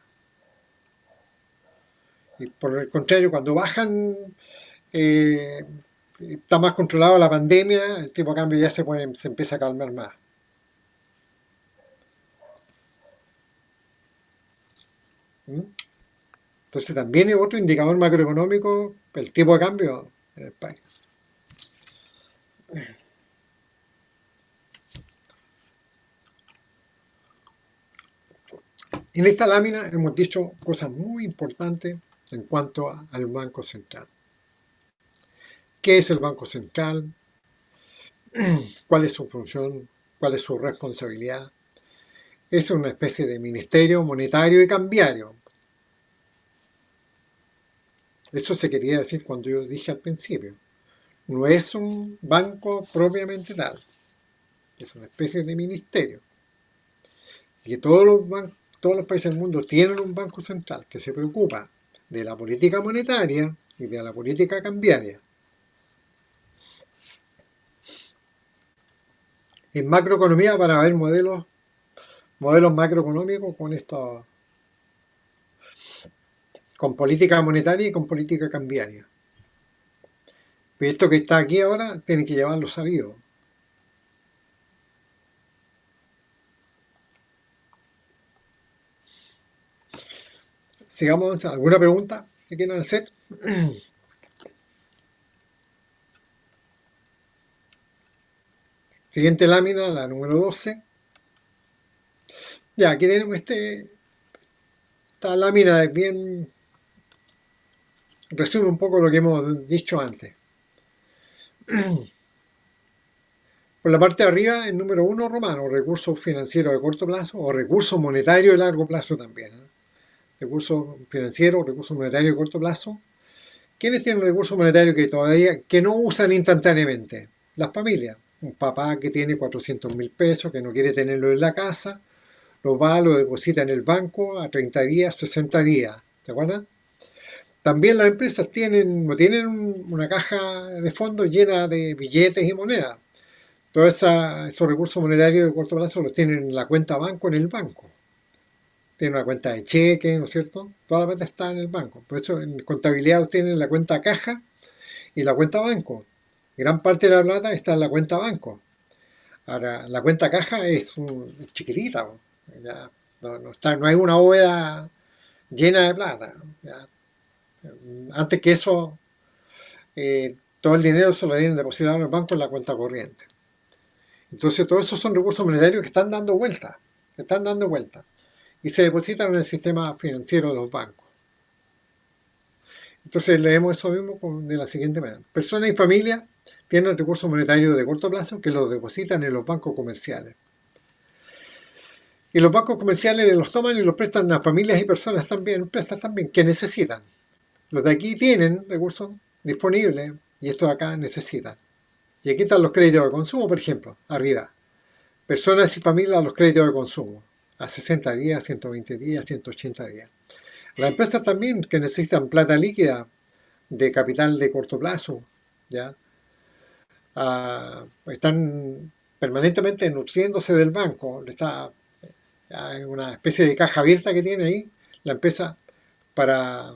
Y por el contrario, cuando bajan, está más controlado la pandemia, el tipo de cambio ya se empieza a calmar más. Entonces también es otro indicador macroeconómico, el tipo de cambio en el país. En esta lámina hemos dicho cosas muy importantes en cuanto al Banco Central. ¿Qué es el Banco Central? ¿Cuál es su función? ¿Cuál es su responsabilidad? Es una especie de ministerio monetario y cambiario. Eso se quería decir cuando yo dije al principio. No es un banco propiamente tal. Es una especie de ministerio. Y todos los países del mundo tienen un banco central que se preocupa de la política monetaria y de la política cambiaria. En macroeconomía van a haber modelos macroeconómicos con con política monetaria y con política cambiaria. Pero esto que está aquí ahora tienen que llevarlo sabido. Sigamos avanzando. ¿Alguna pregunta que quieran hacer? Siguiente lámina, la número 12. Ya, aquí tenemos esta lámina es bien, resume un poco lo que hemos dicho antes. Por la parte de arriba, el número 1 romano, recursos financieros de corto plazo o recursos monetarios de largo plazo también. Recursos financieros, recursos monetarios de corto plazo. ¿Quiénes tienen recursos monetarios que no usan instantáneamente? Las familias. Un papá que tiene 400.000 pesos, que no quiere tenerlo en la casa, lo deposita en el banco a 30 días, 60 días. ¿Se acuerdan? También las empresas no tienen una caja de fondos llena de billetes y monedas. Todos esos recursos monetarios de corto plazo los tienen en la cuenta banco en el banco. Tienen una cuenta de cheque, ¿no es cierto? Toda la plata está en el banco. Por eso en contabilidad tienen la cuenta caja y la cuenta banco. Gran parte de la plata está en la cuenta banco. Ahora, la cuenta caja es chiquitita. Ya, no hay una bóveda llena de plata. Ya. Antes que eso, todo el dinero se lo tienen depositado en el banco en la cuenta corriente. Entonces, todos esos son recursos monetarios que están dando vuelta. Y se depositan en el sistema financiero de los bancos. Entonces, leemos eso mismo de la siguiente manera. Personas y familias tienen recursos monetarios de corto plazo que los depositan en los bancos comerciales. Y los bancos comerciales los toman y los prestan a familias y personas también, empresas también, que necesitan. Los de aquí tienen recursos disponibles y estos de acá necesitan. Y aquí están los créditos de consumo, por ejemplo, arriba. Personas y familias, los créditos de consumo. A 60 días, 120 días, 180 días. Las empresas también que necesitan plata líquida de capital de corto plazo, ¿ya? Están permanentemente nutriéndose del banco. Hay una especie de caja abierta que tiene ahí la empresa para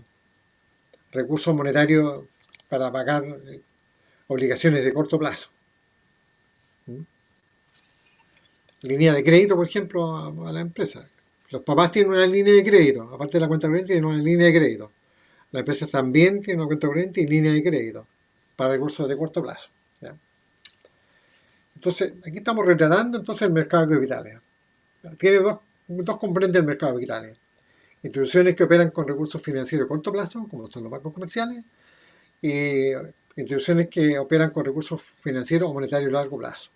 recursos monetarios para pagar obligaciones de corto plazo. Línea de crédito, por ejemplo, a la empresa. Los papás tienen una línea de crédito, aparte de la cuenta corriente, tienen una línea de crédito. La empresa también tiene una cuenta corriente y línea de crédito para recursos de corto plazo. ¿Ya? Entonces, aquí estamos retratando entonces el mercado de capitales. Tiene dos componentes del mercado de capitales. Instituciones que operan con recursos financieros de corto plazo, como son los bancos comerciales, y instituciones que operan con recursos financieros o monetarios a largo plazo.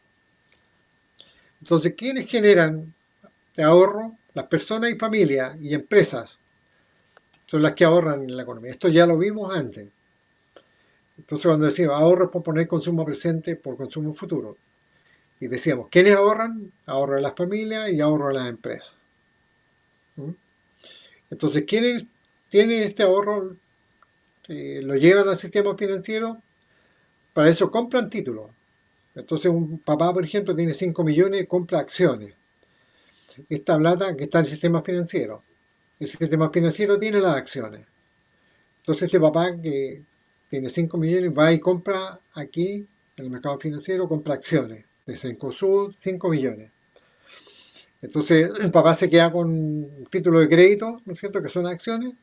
Entonces, ¿quiénes generan ahorro? Las personas y familias y empresas son las que ahorran en la economía. Esto ya lo vimos antes. Entonces, cuando decimos ahorro es por poner consumo presente por consumo futuro. Y decíamos, ¿quiénes ahorran? Ahorran las familias y ahorran las empresas. Entonces, ¿quiénes tienen este ahorro? Lo llevan al sistema financiero. Para eso compran títulos. Entonces, un papá, por ejemplo, tiene 5 millones y compra acciones. Esta plata que está en el sistema financiero. El sistema financiero tiene las acciones. Entonces, este papá que tiene 5 millones va y compra aquí, en el mercado financiero, compra acciones de Cencosud, 5 millones. Entonces, el papá se queda con un título de crédito, ¿no es cierto?, que son acciones,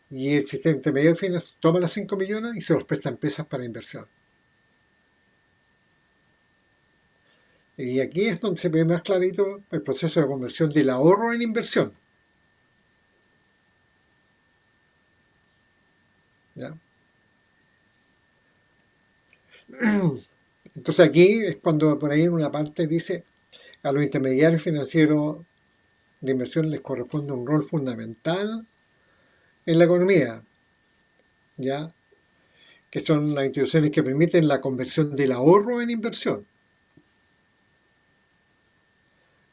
y el sistema intermediario financiero toma los 5 millones y se los presta a empresas para inversión. Y aquí es donde se ve más clarito el proceso de conversión del ahorro en inversión. ¿Ya? Entonces aquí es cuando por ahí en una parte dice a los intermediarios financieros de inversión les corresponde un rol fundamental en la economía, ¿ya? Que son las instituciones que permiten la conversión del ahorro en inversión.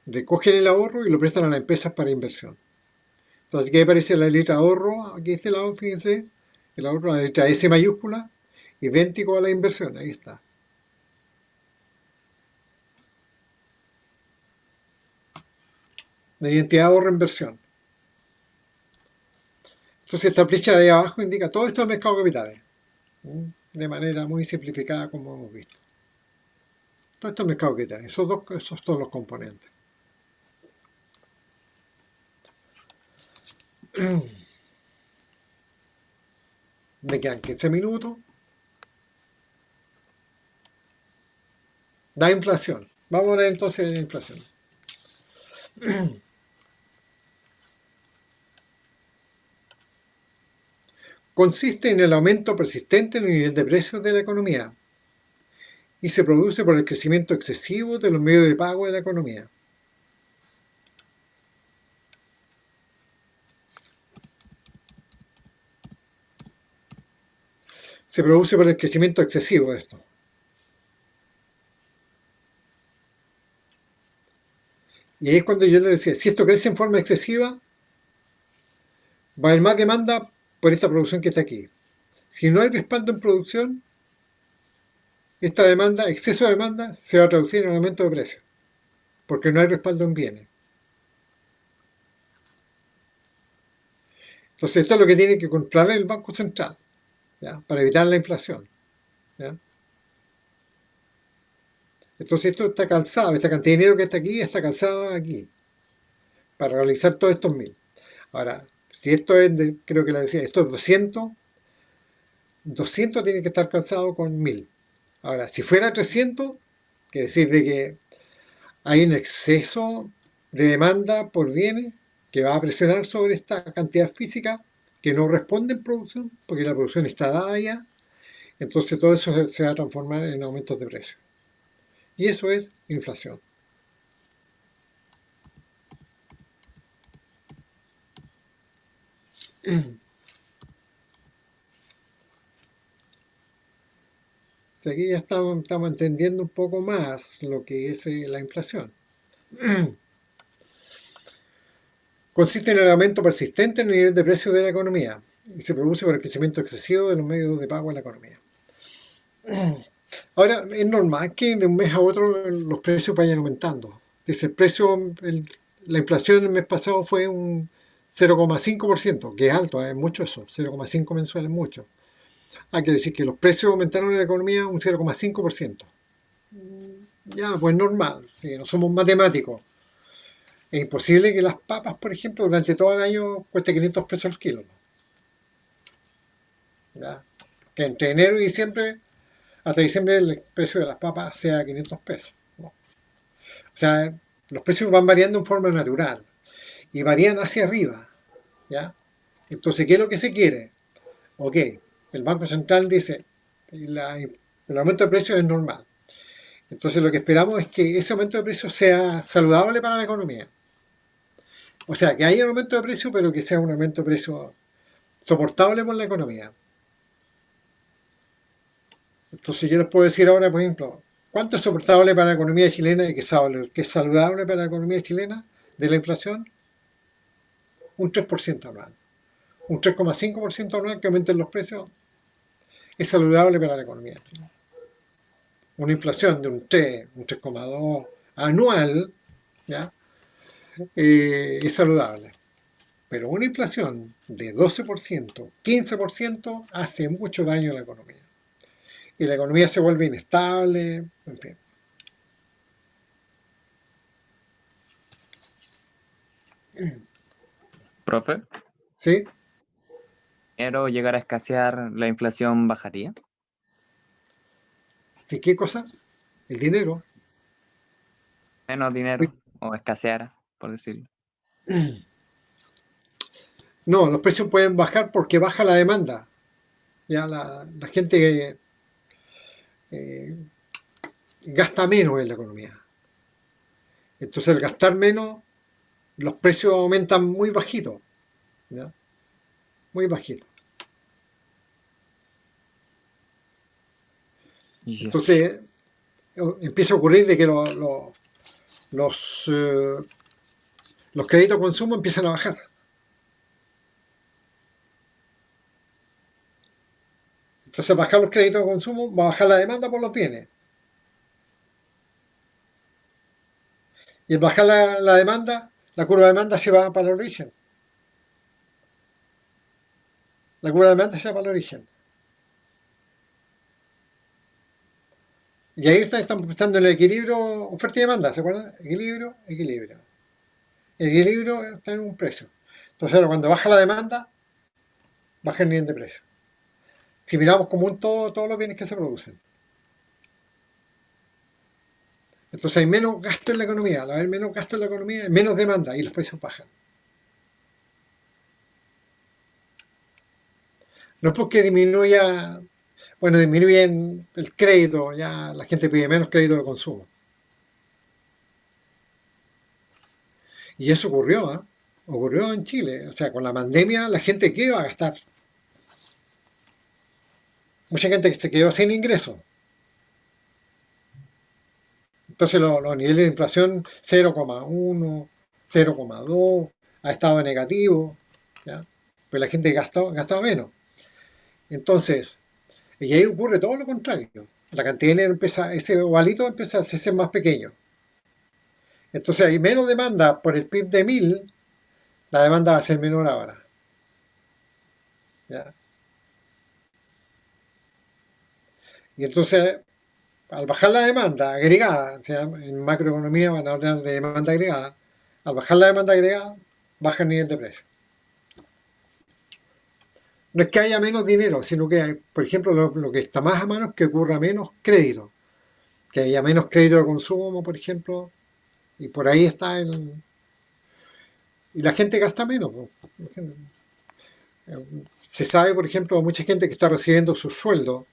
Recogen el ahorro y lo prestan a las empresas para inversión. Entonces aquí aparece la letra ahorro, aquí a este lado, fíjense, el ahorro, la letra S mayúscula, idéntico a la inversión, ahí está. La identidad ahorro-inversión. Entonces esta flecha de ahí abajo indica todo esto del mercado de capitales, de manera muy simplificada como hemos visto. Todo esto es mercado de capitales, esos todos los componentes. Me quedan 15 minutos. Da inflación. Vamos a ver entonces la inflación. Consiste en el aumento persistente en el nivel de precios de la economía y se produce por el crecimiento excesivo de los medios de pago de la economía. Se produce por el crecimiento excesivo de esto. Y ahí es cuando yo le decía, si esto crece en forma excesiva, va a haber más demanda por esta producción que está aquí. Si no hay respaldo en producción, esta demanda, exceso de demanda, se va a traducir en aumento de precios, porque no hay respaldo en bienes. Entonces esto es lo que tiene que controlar el Banco Central, ¿ya? Para evitar la inflación, ¿ya? Entonces esto está calzado, esta cantidad de dinero que está calzado aquí, para realizar todos estos 1000. Ahora, si esto es, creo que le decía, esto es 200 tiene que estar calzado con 1000. Ahora, si fuera 300, quiere decir de que hay un exceso de demanda por bienes que va a presionar sobre esta cantidad física que no responde en producción, porque la producción está dada ya. Entonces todo eso se va a transformar en aumentos de precios. Y eso es inflación. Aquí ya estamos entendiendo un poco más lo que es la inflación. Consiste en el aumento persistente en el nivel de precios de la economía y se produce por el crecimiento excesivo de los medios de pago en la economía. Ahora, es normal que de un mes a otro los precios vayan aumentando. Dice, la inflación el mes pasado fue un 0,5%, que es alto, es mucho eso, 0,5 mensual es mucho. Quiere decir que los precios aumentaron en la economía un 0,5%. Ya, pues normal, si no somos matemáticos. Es imposible que las papas, por ejemplo, durante todo el año cueste 500 pesos el kilo, ¿ya? Que entre enero y diciembre, hasta diciembre, el precio de las papas sea 500 pesos, ¿no? O sea, los precios van variando en forma natural y varían hacia arriba, ¿ya? Entonces, ¿qué es lo que se quiere? Ok, el Banco Central dice, el aumento de precios es normal. Entonces, lo que esperamos es que ese aumento de precios sea saludable para la economía. O sea, que haya un aumento de precio, pero que sea un aumento de precio soportable por la economía. Entonces yo les puedo decir ahora, por ejemplo, ¿cuánto es soportable para la economía chilena y que es saludable para la economía chilena de la inflación? Un 3% anual. Un 3,5% anual que aumenten los precios es saludable para la economía chilena. Una inflación de un 3, un 3,2 anual, ¿ya? Es saludable. Pero una inflación de 12%, 15% hace mucho daño a la economía. Y la economía se vuelve inestable, en fin. Profe, ¿Sí? ¿dinero llegar a escasear, la inflación bajaría? ¿Sí qué cosa? El dinero. Menos dinero o escaseara, por decirlo. No, los precios pueden bajar porque baja la demanda. Ya la gente eh, gasta menos en la economía. Entonces al gastar menos, los precios aumentan muy bajito. ¿Ya? Muy bajito. Ya. Entonces empieza a ocurrir de que los, los créditos de consumo empiezan a bajar. Entonces, al bajar los créditos de consumo, va a bajar la demanda por los bienes. Y al bajar la demanda, la curva de demanda se va para el origen. la curva de demanda sea para el origen. Y ahí están pensando en el equilibrio oferta y demanda, ¿se acuerdan? Equilibrio, equilibrio. El equilibrio está en un precio. Entonces, ahora, cuando baja la demanda, baja el nivel de precio. Si miramos como un todo, todos los bienes que se producen. Entonces hay menos gasto en la economía. Al haber menos gasto en la economía, hay menos demanda y los precios bajan. No es porque disminuya, bueno, disminuye el crédito, ya la gente pide menos crédito de consumo. Y eso ocurrió, ¿eh? Ocurrió en Chile. O sea, con la pandemia, la gente ¿qué iba a gastar? Mucha gente que se quedó sin ingresos. Entonces los niveles de inflación 0,1, 0,2, ha estado negativo, ¿ya? Pero la gente gastaba menos. Entonces, y ahí ocurre todo lo contrario. La cantidad de dinero empieza, ese ovalito empieza a hacerse más pequeño. Entonces hay menos demanda por el PIB de 1000, la demanda va a ser menor ahora. ¿Ya? Y entonces, al bajar la demanda agregada, o sea, en macroeconomía van a hablar de demanda agregada, al bajar la demanda agregada, baja el nivel de precio. No es que haya menos dinero, sino que, por ejemplo, lo que está más a mano es que ocurra menos crédito, que haya menos crédito de consumo, por ejemplo, y por ahí está el... Y la gente gasta menos. Se sabe, por ejemplo, mucha gente que está recibiendo su sueldo,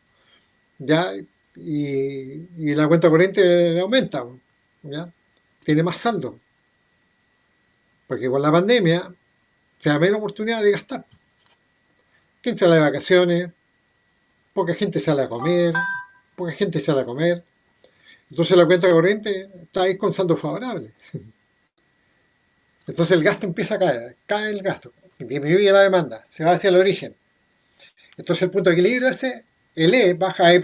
ya, y la cuenta corriente le aumenta, ya, tiene más saldo, porque con la pandemia se da menos oportunidad de gastar. ¿Quién sale de vacaciones? Poca gente sale a comer, poca gente sale a comer. Entonces la cuenta corriente está ahí con saldo favorable. Entonces el gasto empieza a caer, cae el gasto, disminuye la demanda, se va hacia el origen. Entonces el punto de equilibrio ese, el E baja a E'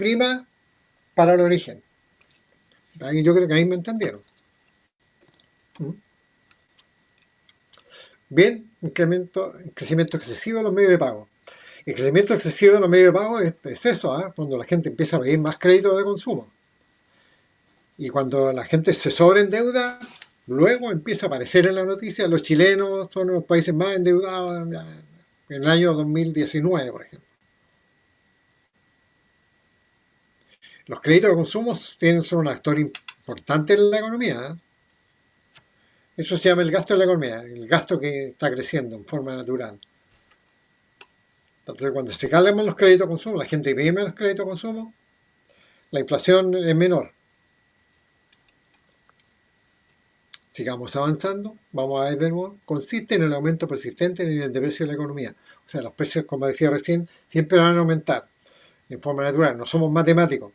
para el origen. Ahí yo creo que ahí me entendieron. Bien, un crecimiento excesivo de los medios de pago. El crecimiento excesivo de los medios de pago es eso, ¿eh? Cuando la gente empieza a pedir más crédito de consumo. Y cuando la gente se sobreendeuda, luego empieza a aparecer en la noticia, los chilenos son los países más endeudados en el año 2019, por ejemplo. Los créditos de consumo son un actor importante en la economía, ¿eh? Eso se llama el gasto de la economía, el gasto que está creciendo en forma natural. Entonces, cuando se calman los créditos de consumo, la gente pide menos créditos de consumo, la inflación es menor. Sigamos avanzando, vamos a ver de nuevo, consiste en el aumento persistente en el nivel de precio de la economía. O sea, los precios, como decía recién, siempre van a aumentar en forma natural, no somos matemáticos.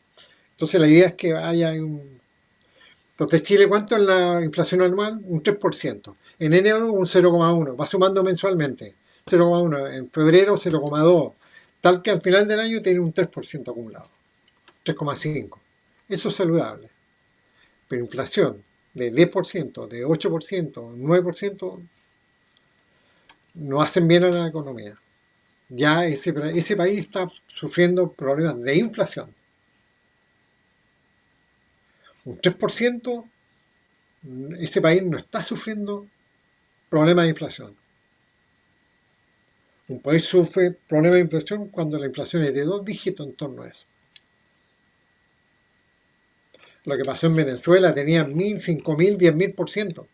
Entonces la idea es que haya un... Entonces Chile, ¿cuánto es la inflación anual? Un 3%. En enero un 0,1, va sumando mensualmente. 0,1, en febrero 0,2, tal que al final del año tiene un 3% acumulado. 3,5. Eso es saludable. Pero inflación de 10%, de 8%, 9%, no hacen bien a la economía. Ya ese país está sufriendo problemas de inflación. Un 3%, ese país no está sufriendo problemas de inflación. Un país sufre problemas de inflación cuando la inflación es de 2 dígitos en torno a eso. Lo que pasó en Venezuela tenía 1000, 5000, 10.000%.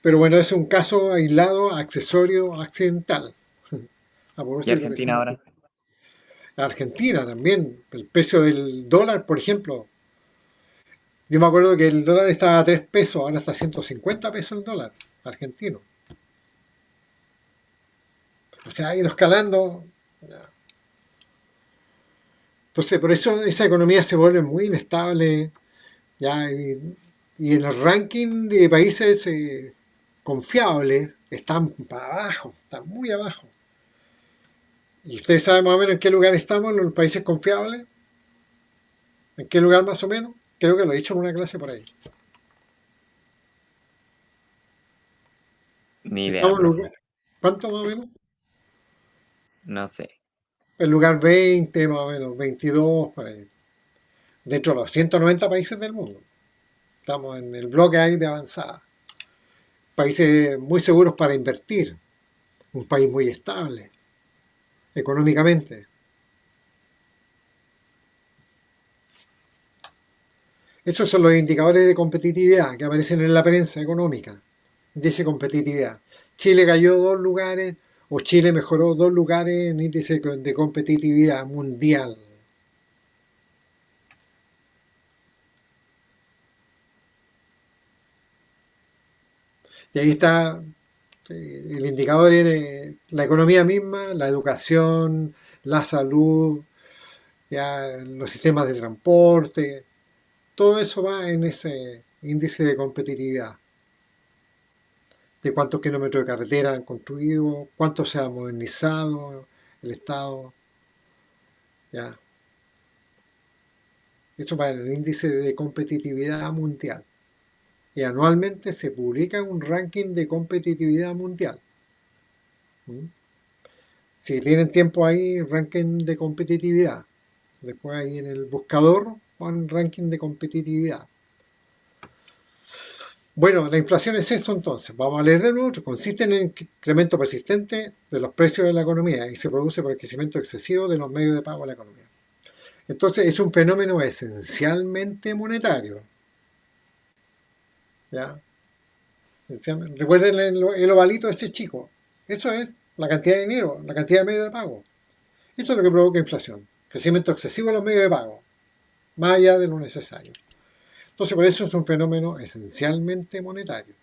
Pero bueno, es un caso aislado, accesorio, accidental. ¿Y Argentina ahora? Argentina también, el precio del dólar, por ejemplo. Yo me acuerdo que el dólar estaba a 3 pesos, ahora está a 150 pesos el dólar argentino. O sea, ha ido escalando. Entonces, por eso esa economía se vuelve muy inestable. Ya, y en el ranking de países confiables están para abajo, están muy abajo. ¿Y ustedes saben más o menos en qué lugar estamos en los países confiables? ¿En qué lugar más o menos? Creo que lo he dicho en una clase por ahí. Ni idea, Estamos en profe. lugar. ¿Cuánto más o menos? No sé. El lugar 20, más o menos, 22, por ahí. Dentro de los 190 países del mundo. Estamos en el bloque ahí de avanzada. Países muy seguros para invertir. Un país muy estable económicamente. Esos son los indicadores de competitividad que aparecen en la prensa económica. Índice de competitividad. Chile cayó 2 lugares o Chile mejoró 2 lugares en índice de competitividad mundial. Y ahí está el indicador en la economía misma, la educación, la salud, ya, los sistemas de transporte, todo eso va en ese índice de competitividad, de cuántos kilómetros de carretera han construido, cuánto se ha modernizado el Estado, ya. Eso va en el índice de competitividad mundial. Y anualmente se publica un ranking de competitividad mundial. ¿Mm? Si tienen tiempo ahí, ranking de competitividad. Después ahí en el buscador pon ranking de competitividad. Bueno, la inflación es esto entonces. Vamos a leer de nuevo. Consiste en el incremento persistente de los precios de la economía y se produce por el crecimiento excesivo de los medios de pago de la economía. Entonces es un fenómeno esencialmente monetario. ¿Ya? Recuerden el ovalito de este chico. Eso es la cantidad de dinero, la cantidad de medios de pago. Eso es lo que provoca inflación. Crecimiento excesivo de los medios de pago, más allá de lo necesario. Entonces, por eso es un fenómeno esencialmente monetario.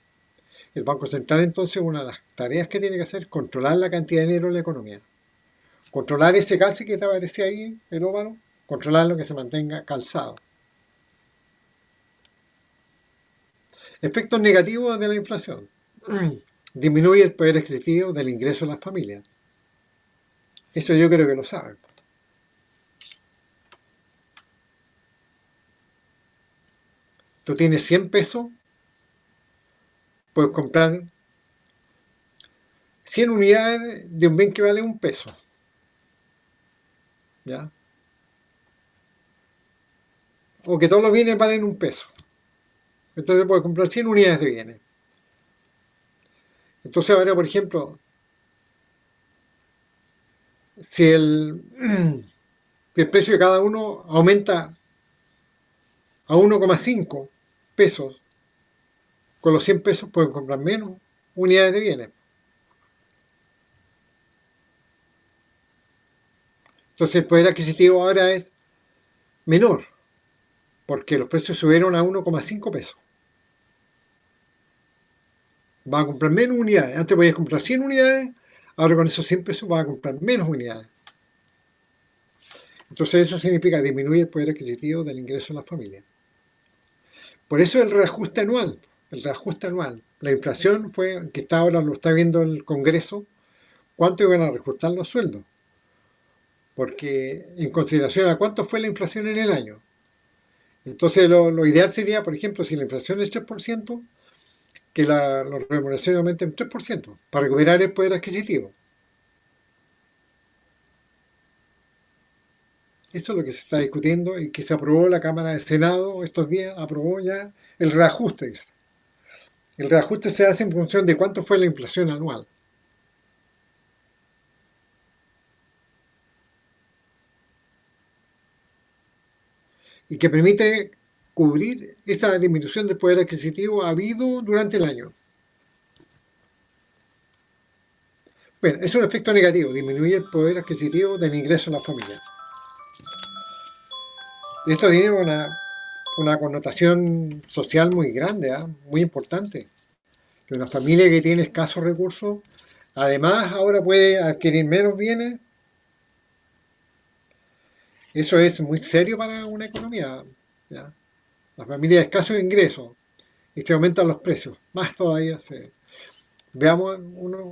El Banco Central, entonces, una de las tareas que tiene que hacer es controlar la cantidad de dinero en la economía. Controlar ese calce que te aparecía ahí, el óvalo, controlarlo que se mantenga calzado. Efectos negativos de la inflación. Disminuye el poder adquisitivo del ingreso de las familias. Eso yo creo que lo saben. Tú tienes 100 pesos, puedes comprar 100 unidades de un bien que vale un peso. ¿Ya? O que todos los bienes valen un peso. Entonces puedes comprar 100 unidades de bienes. Entonces ahora, por ejemplo, si si el precio de cada uno aumenta a 1,5 pesos, con los 100 pesos pueden comprar menos unidades de bienes. Entonces el poder adquisitivo ahora es menor, porque los precios subieron a 1,5 pesos. Vas a comprar menos unidades. Antes podías comprar 100 unidades, ahora con esos 100 pesos vas a comprar menos unidades. Entonces eso significa disminuir el poder adquisitivo del ingreso de las familias. Por eso el reajuste anual. El reajuste anual. La inflación fue, que está ahora lo está viendo el Congreso, cuánto iban a reajustar los sueldos. Porque en consideración a cuánto fue la inflación en el año. Entonces lo ideal sería, por ejemplo, si la inflación es 3%, que las remuneraciones aumenten 3% para recuperar el poder adquisitivo. Eso es lo que se está discutiendo y que se aprobó la Cámara de Senado estos días, aprobó ya el reajuste. El reajuste se hace en función de cuánto fue la inflación anual. Y que permite cubrir esa disminución del poder adquisitivo habido durante el año. Bueno, es un efecto negativo, disminuir el poder adquisitivo del ingreso de las familias. Esto tiene una connotación social muy grande, muy importante. Que una familia que tiene escasos recursos, además ahora puede adquirir menos bienes. Eso es muy serio para una economía. ¿Ya? Las familias de escasos ingresos y se aumentan los precios, más todavía. Veamos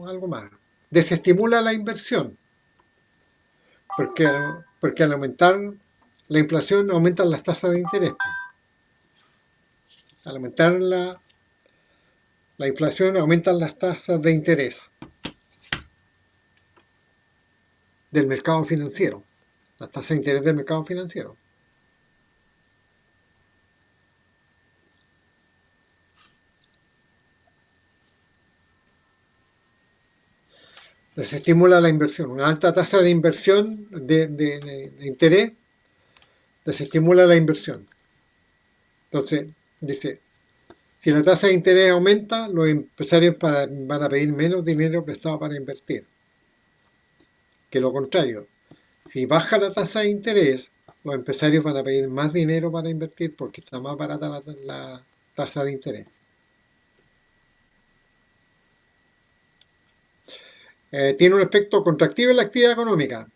algo más. Desestimula la inversión, porque al aumentar la inflación aumentan las tasas de interés. Al aumentar la inflación aumentan las tasas de interés. del mercado financiero, la tasa de interés del mercado financiero. Desestimula la inversión. Una alta tasa de inversión de interés desestimula la inversión. Entonces, dice, si la tasa de interés aumenta, los empresarios van a pedir menos dinero prestado para invertir. Que lo contrario, si baja la tasa de interés, los empresarios van a pedir más dinero para invertir porque está más barata la tasa de interés. Tiene un efecto contractivo en la actividad económica.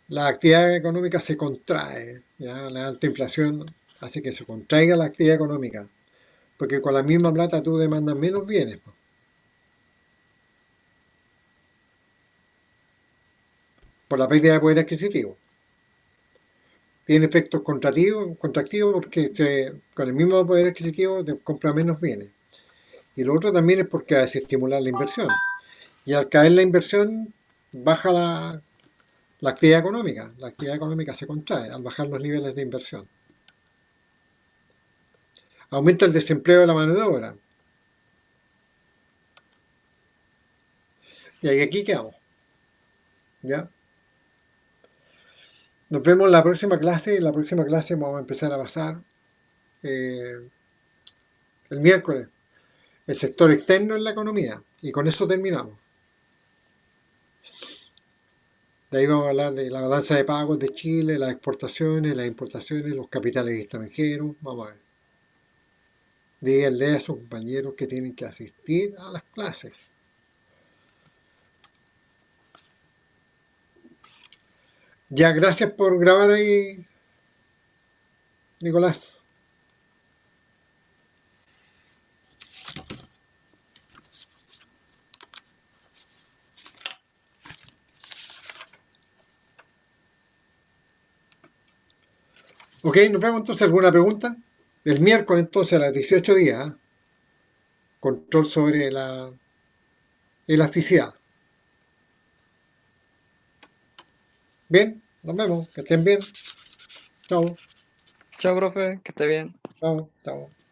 La actividad económica se contrae, ¿ya? La alta inflación hace que se contraiga la actividad económica, porque con la misma plata tú demandas menos bienes, po. Por la pérdida de poder adquisitivo. Tiene efectos contractivos porque con el mismo poder adquisitivo te compra menos bienes. Y lo otro también es porque hace estimular la inversión. Y al caer la inversión, baja la actividad económica. La actividad económica se contrae al bajar los niveles de inversión. Aumenta el desempleo de la mano de obra. Y aquí quedamos. ¿Ya? Nos vemos en la próxima clase. En la próxima clase vamos a empezar a basar el miércoles el sector externo en la economía. Y con eso terminamos. De ahí vamos a hablar de la balanza de pagos de Chile, las exportaciones, las importaciones, los capitales extranjeros. Vamos a ver. Díganle a sus compañeros que tienen que asistir a las clases. Ya, gracias por grabar ahí, Nicolás. Ok, nos vemos entonces. ¿Alguna pregunta? El miércoles entonces a las 18 días. Control sobre la elasticidad. Bien, nos vemos. Que estén bien. Chao, Chao, profe, que esté bien. chao, chao.